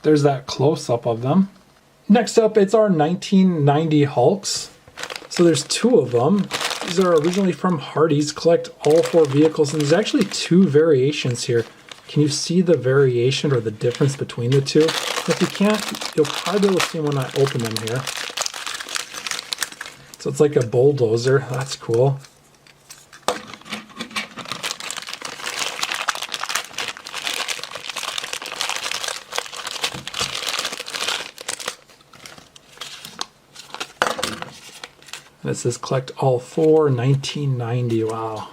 There's that close-up of them. Next up, it's our 1990 Hulks. So there's two of them. These are originally from Hardee's. Collect all four vehicles, and there's actually two variations here. Can you see the variation or the difference between the two? If you can't, you'll probably be able to see when I open them here. So it's like a bulldozer. That's cool. And it says collect all four, 1990. Wow.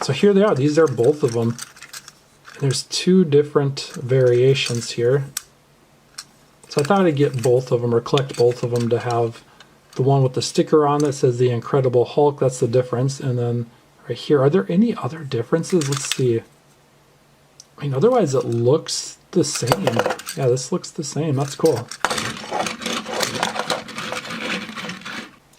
So here they are. These are both of them. And there's two different variations here. So I thought I'd get both of them or collect both of them to have the one with the sticker on that says the Incredible Hulk. That's the difference. And then right here, are there any other differences? Let's see. I mean, otherwise it looks the same. Yeah, this looks the same. That's cool.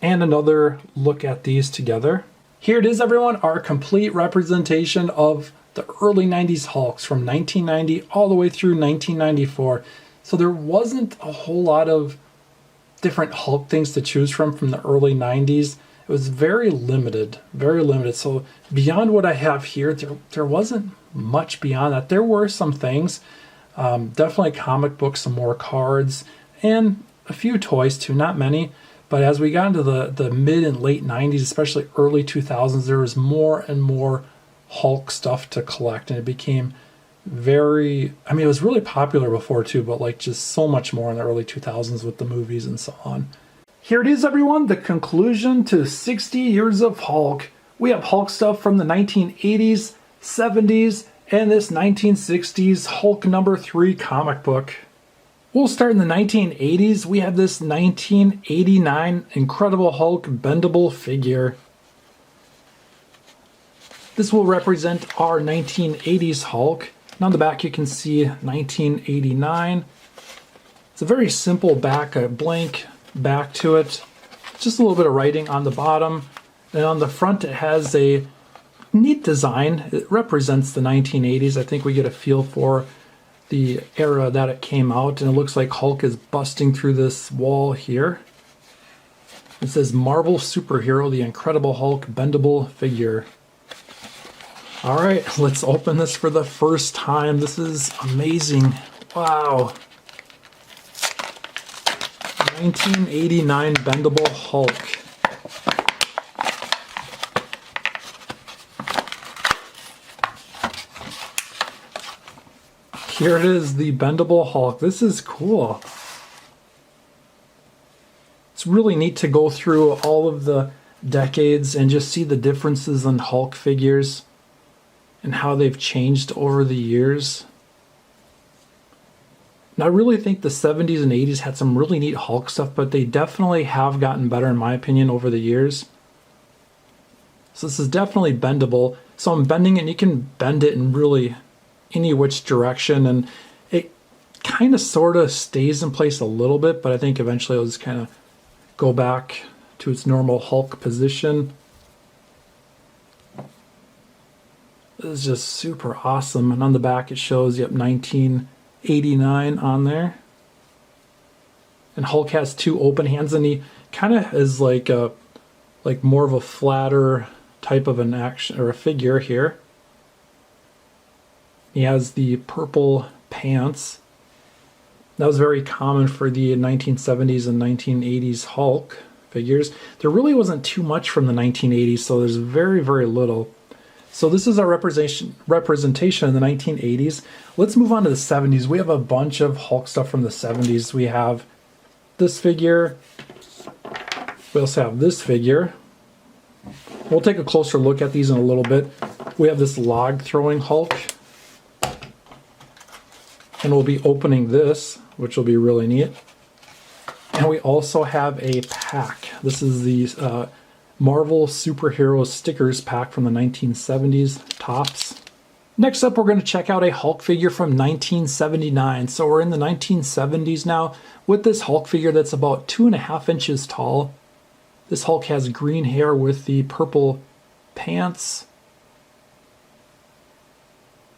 And another look at these together. Here it is, everyone, our complete representation of the early 90s Hulks from 1990 all the way through 1994. So there wasn't a whole lot of different Hulk things to choose from the early 90s. It was very limited, very limited. So beyond what I have here, there wasn't much beyond that. There were some things, definitely comic books, some more cards, and a few toys too, not many. But as we got into the mid and late 90s, especially early 2000s, there was more and more Hulk stuff to collect. And it became very, I mean, it was really popular before too, but like just so much more in the early 2000s with the movies and so on. Here it is, everyone, the conclusion to 60 years of Hulk. We have Hulk stuff from the 1980s, 70s, and this 1960s Hulk #3 comic book. We'll start in the 1980s. We have this 1989 Incredible Hulk bendable figure. This will represent our 1980s Hulk. And on the back you can see 1989. It's a very simple back, a blank back to it. Just a little bit of writing on the bottom. And on the front it has a neat design. It represents the 1980s. I think we get a feel for the era that it came out. And it looks like Hulk is busting through this wall here. It says Marvel Superhero, the Incredible Hulk bendable figure. All right, let's open this for the first time. This is amazing. Wow. 1989 bendable Hulk. Here it is, the bendable Hulk. This is cool. It's really neat to go through all of the decades and just see the differences in Hulk figures and how they've changed over the years. And I really think the 70s and 80s had some really neat Hulk stuff, but they definitely have gotten better in my opinion over the years. So this is definitely bendable. So I'm bending it, and you can bend it in really any which direction, and it kind of sort of stays in place a little bit, but I think eventually it'll just kind of go back to its normal Hulk position. This is just super awesome. And on the back it shows, yep, 1989 on there. And Hulk has two open hands, and he kind of is like more of a flatter type of an action or a figure here. He has the purple pants. That was very common for the 1970s and 1980s Hulk figures. There really wasn't too much from the 1980s, so there's very, very little. So this is our representation in the 1980s. Let's move on to the 70s. We have a bunch of Hulk stuff from the 70s. We have this figure. We also have this figure. We'll take a closer look at these in a little bit. We have this log throwing Hulk. And we'll be opening this, which will be really neat. And we also have a pack. This is the Marvel Superhero Stickers pack from the 1970s tops. Next up, we're going to check out a Hulk figure from 1979. So we're in the 1970s now with this Hulk figure that's about 2.5 inches tall. This Hulk has green hair with the purple pants.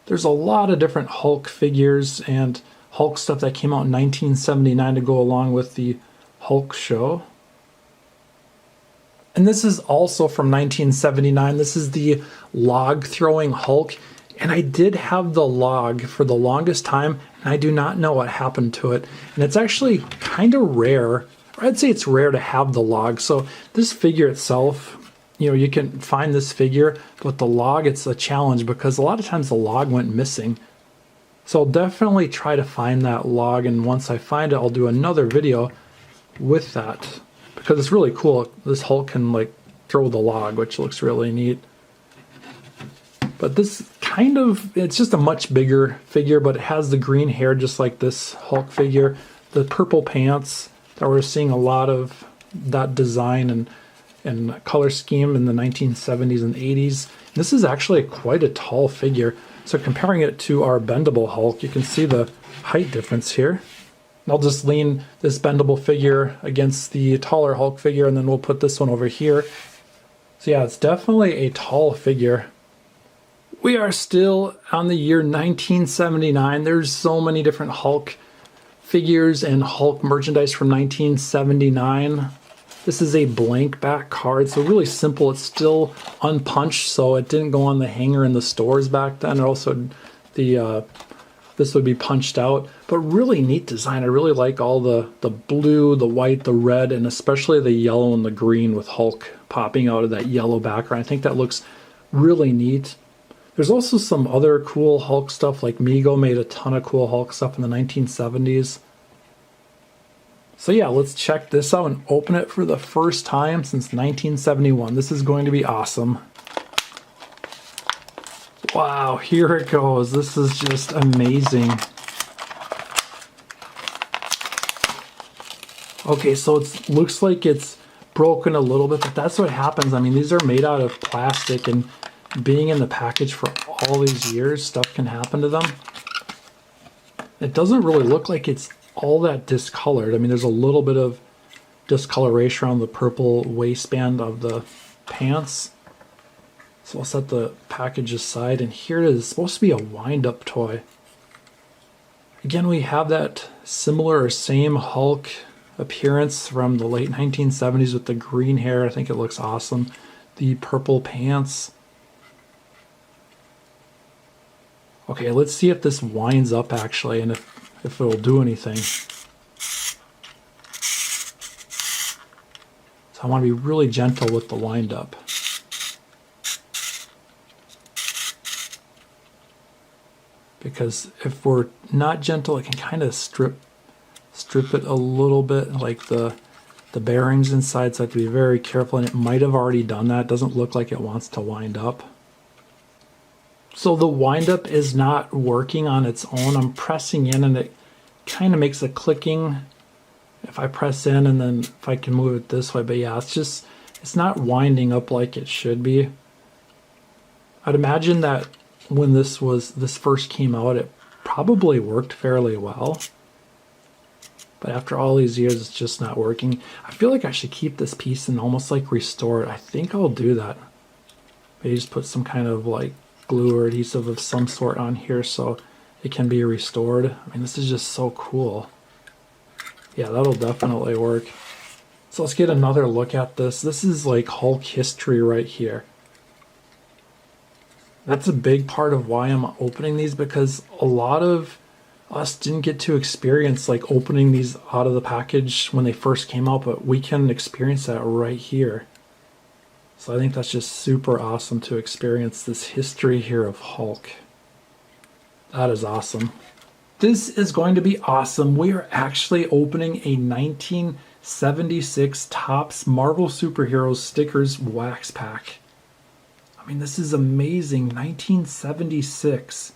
There's a lot of different Hulk figures and Hulk stuff that came out in 1979 to go along with the Hulk show. And this is also from 1979. This is the log throwing Hulk. And I did have the log for the longest time, and I do not know what happened to it. And it's actually kind of rare. I'd say it's rare to have the log. So this figure itself, you know, you can find this figure, but the log, it's a challenge because a lot of times the log went missing. So I'll definitely try to find that log, and once I find it, I'll do another video with that because it's really cool. This Hulk can like throw the log, which looks really neat. But this kind of, it's just a much bigger figure, but it has the green hair just like this Hulk figure. The purple pants, that we're seeing a lot of that design and color scheme in the 1970s and 80s. This is actually quite a tall figure. So comparing it to our bendable Hulk, you can see the height difference here. And I'll just lean this bendable figure against the taller Hulk figure, and then we'll put this one over here. So yeah, it's definitely a tall figure. We are still on the year 1979. There's so many different Hulk figures and Hulk merchandise from 1979. This is a blank back card, so really simple. It's still unpunched, so it didn't go on the hanger in the stores back then. Also, this would be punched out, but really neat design. I really like all the blue, the white, the red, and especially the yellow and the green with Hulk popping out of that yellow background. I think that looks really neat. There's also some other cool Hulk stuff, like Mego made a ton of cool Hulk stuff in the 1970s. So yeah, let's check this out and open it for the first time since 1971. This is going to be awesome. Wow, here it goes. This is just amazing. Okay, so it looks like it's broken a little bit, but that's what happens. I mean, these are made out of plastic, and being in the package for all these years, stuff can happen to them. It doesn't really look like it's all that discolored. I mean, there's a little bit of discoloration around the purple waistband of the pants. So I'll set the package aside, and here it is. It's supposed to be a wind-up toy. Again, we have that similar or same Hulk appearance from the late 1970s with the green hair. I think it looks awesome. The purple pants. Okay, let's see if this winds up actually, and if it'll do anything. So I want to be really gentle with the wind up. Because if we're not gentle, it can kind of strip it a little bit, like the bearings inside, so I have to be very careful, and it might have already done that. It doesn't look like it wants to wind up. So the wind up is not working on its own. I'm pressing in and it kind of makes a clicking if I press in, and then if I can move it this way. But yeah, it's not winding up like it should be. I'd imagine that when this first came out, it probably worked fairly well. But after all these years, it's just not working. I feel like I should keep this piece and almost like restore it. I think I'll do that. Maybe just put some kind of like glue or adhesive of some sort on here so it can be restored. I mean, this is just so cool. Yeah, that'll definitely work. So let's get another look at this. This is like Hulk history right here. That's a big part of why I'm opening these, because a lot of us didn't get to experience like opening these out of the package when they first came out, but we can experience that right here. So I think that's just super awesome to experience this history here of Hulk. That is awesome. This is going to be awesome. We are actually opening a 1976 Topps Marvel Superheroes Stickers Wax Pack. I mean, this is amazing. 1976.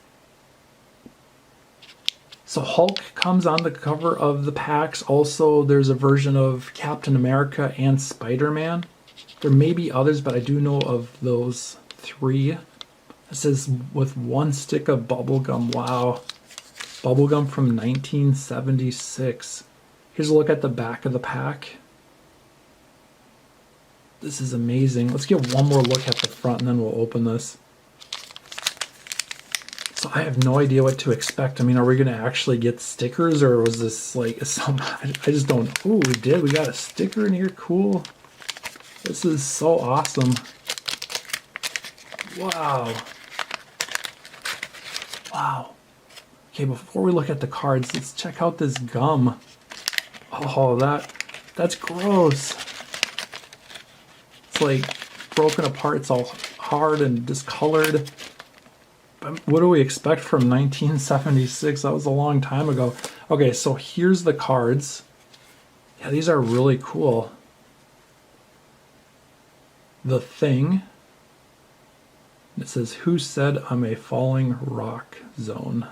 So Hulk comes on the cover of the packs. Also, there's a version of Captain America and Spider-Man. There may be others, but I do know of those three. It says with one stick of bubblegum. Wow. Bubblegum from 1976. Here's a look at the back of the pack. This is amazing. Let's get one more look at the front and then we'll open this. So I have no idea what to expect. I mean, are we going to actually get stickers, or was this like some... I just don't... Ooh, we did. We got a sticker in here. Cool. This is so awesome. Wow. Wow. Okay, before we look at the cards, let's check out this gum. Oh, that's gross. It's like broken apart. It's all hard and discolored. But what do we expect from 1976? That was a long time ago. Okay, so here's the cards. Yeah, these are really cool. The Thing. It says, "Who said I'm a falling rock zone?"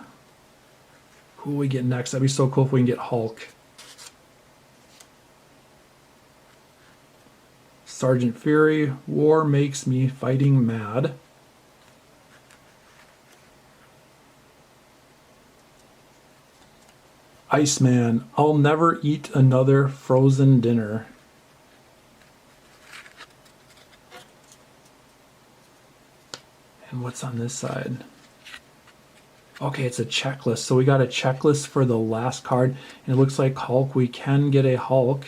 Who will we get next? That'd be so cool if we can get Hulk. Sergeant Fury, "War makes me fighting mad." Iceman, "I'll never eat another frozen dinner." And what's on this side? Okay, it's a checklist. So we got a checklist for the last card. And it looks like Hulk. We can get a Hulk.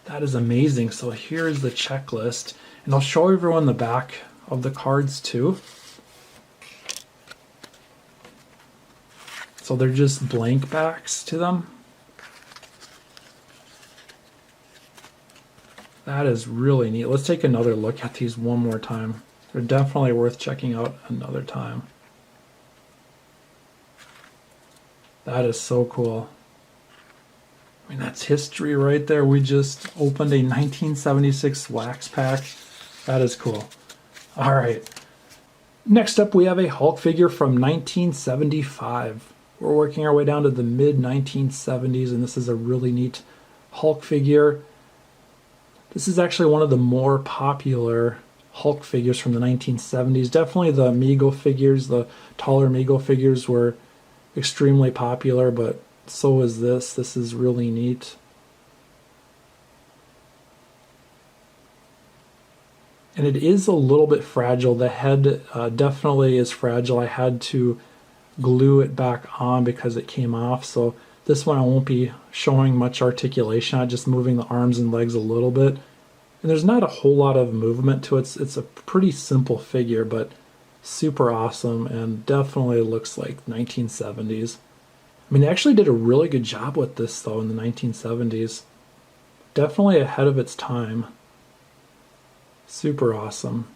That is amazing. So here's the checklist. And I'll show everyone the back of the cards too. So they're just blank backs to them. That is really neat. Let's take another look at these one more time. They're definitely worth checking out another time. That is so cool. I mean, that's history right there. We just opened a 1976 wax pack. That is cool. All right. Next up, we have a Hulk figure from 1975. We're working our way down to the mid-1970s, and this is a really neat Hulk figure. This is actually one of the more popular Hulk figures from the 1970s. Definitely the Mego figures, the taller Mego figures were extremely popular, but so is this. This is really neat. And it is a little bit fragile. The head definitely is fragile. I had to glue it back on because it came off. So this one I won't be showing much articulation. I'm just moving the arms and legs a little bit. And there's not a whole lot of movement to it. It's a pretty simple figure, but super awesome and definitely looks like 1970s. I mean, they actually did a really good job with this though in the 1970s. Definitely ahead of its time. Super awesome.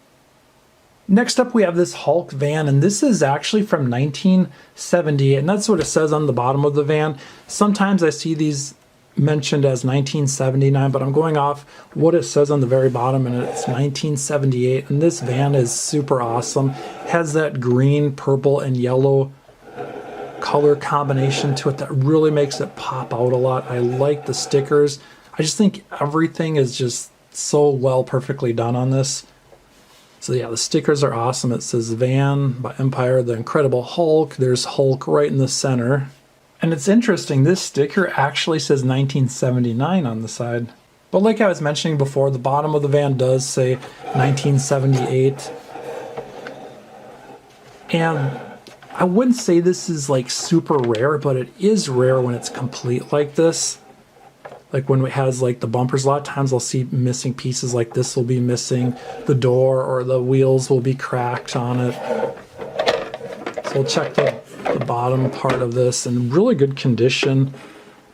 Next up we have this Hulk van, and this is actually from 1978, and that's what it says on the bottom of the van. Sometimes I see these mentioned as 1979, but I'm going off what it says on the very bottom, and it's 1978, and this van is super awesome. It has that green, purple, and yellow color combination to it that really makes it pop out a lot. I like the stickers. I just think everything is just so well perfectly done on this. So yeah, the stickers are awesome. It says Van by Empire, the Incredible Hulk. There's Hulk right in the center. And it's interesting, this sticker actually says 1979 on the side. But like I was mentioning before, the bottom of the van does say 1978. And I wouldn't say this is like super rare, but it is rare when it's complete like this. Like when it has like the bumpers, a lot of times I'll see missing pieces like this will be missing. The door or the wheels will be cracked on it. So we'll check the bottom part of this, in really good condition.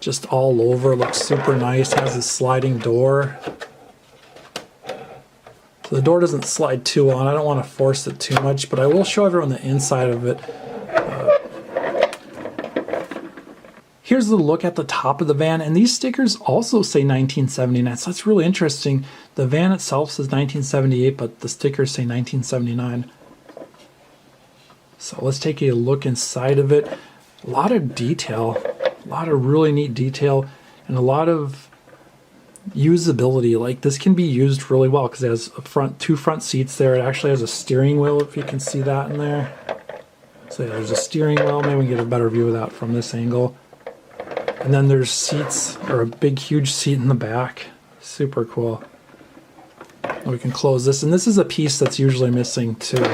Just all over, looks super nice. Has a sliding door. So the door doesn't slide too on. I don't want to force it too much, but I will show everyone the inside of it. Here's the look at the top of the van, and these stickers also say 1979, so that's really interesting. The van itself says 1978, but the stickers say 1979. So let's take a look inside of it. A lot of detail, a lot of really neat detail, and a lot of usability. Like this can be used really well because it has two front seats there. It actually has a steering wheel, if you can see that in there. So yeah, there's a steering wheel. Maybe we can get a better view of that from this angle. And then there's seats, or a big huge seat in the back. Super cool. We can close this, and this is a piece that's usually missing too.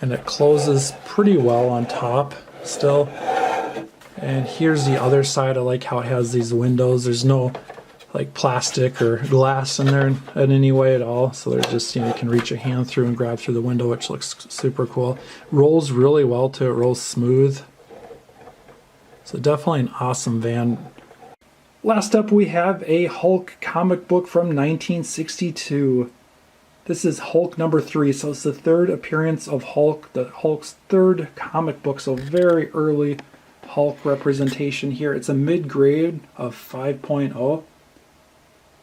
And it closes pretty well on top still. And here's the other side. I like how it has these windows. There's no like plastic or glass in there in any way at all. So there's just, you can reach a hand through and grab through the window, which looks super cool. Rolls really well too. It rolls smooth. So definitely an awesome van. Last up we have a Hulk comic book from 1962. This is Hulk number 3, so it's the third appearance of Hulk, the Hulk's third comic book, so very early Hulk representation here. It's a mid-grade of 5.0.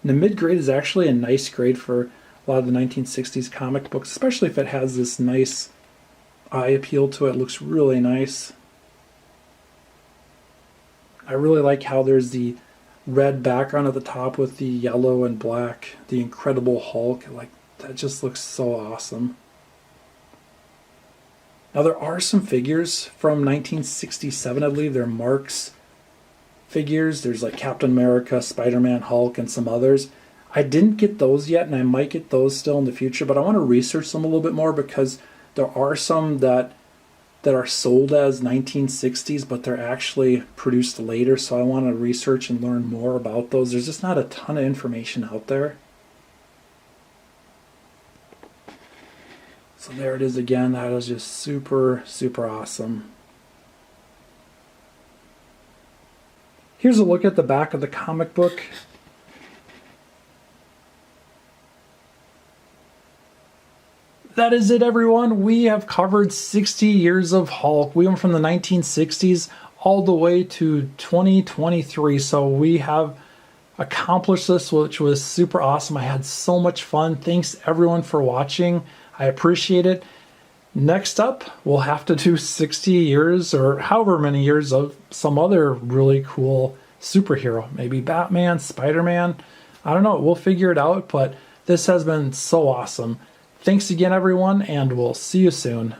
And the mid-grade is actually a nice grade for a lot of the 1960s comic books, especially if it has this nice eye appeal to it. It looks really nice. I really like how there's the red background at the top with the yellow and black, the Incredible Hulk. Like, that just looks so awesome. Now there are some figures from 1967, I believe. They're Mark's figures. There's like Captain America, Spider-Man, Hulk, and some others. I didn't get those yet, and I might get those still in the future, but I want to research them a little bit more because there are some that are sold as 1960s, but they're actually produced later, so I want to research and learn more about those. There's just not a ton of information out there. So there it is again. That is just super, super awesome. Here's a look at the back of the comic book. That is it, everyone. We have covered 60 years of Hulk. We went from the 1960s all the way to 2023. So we have accomplished this, which was super awesome. I had so much fun. Thanks everyone for watching. I appreciate it. Next up, we'll have to do 60 years or however many years of some other really cool superhero. Maybe Batman, Spider-Man. I don't know. We'll figure it out, but This has been so awesome. Thanks again, everyone, and we'll see you soon.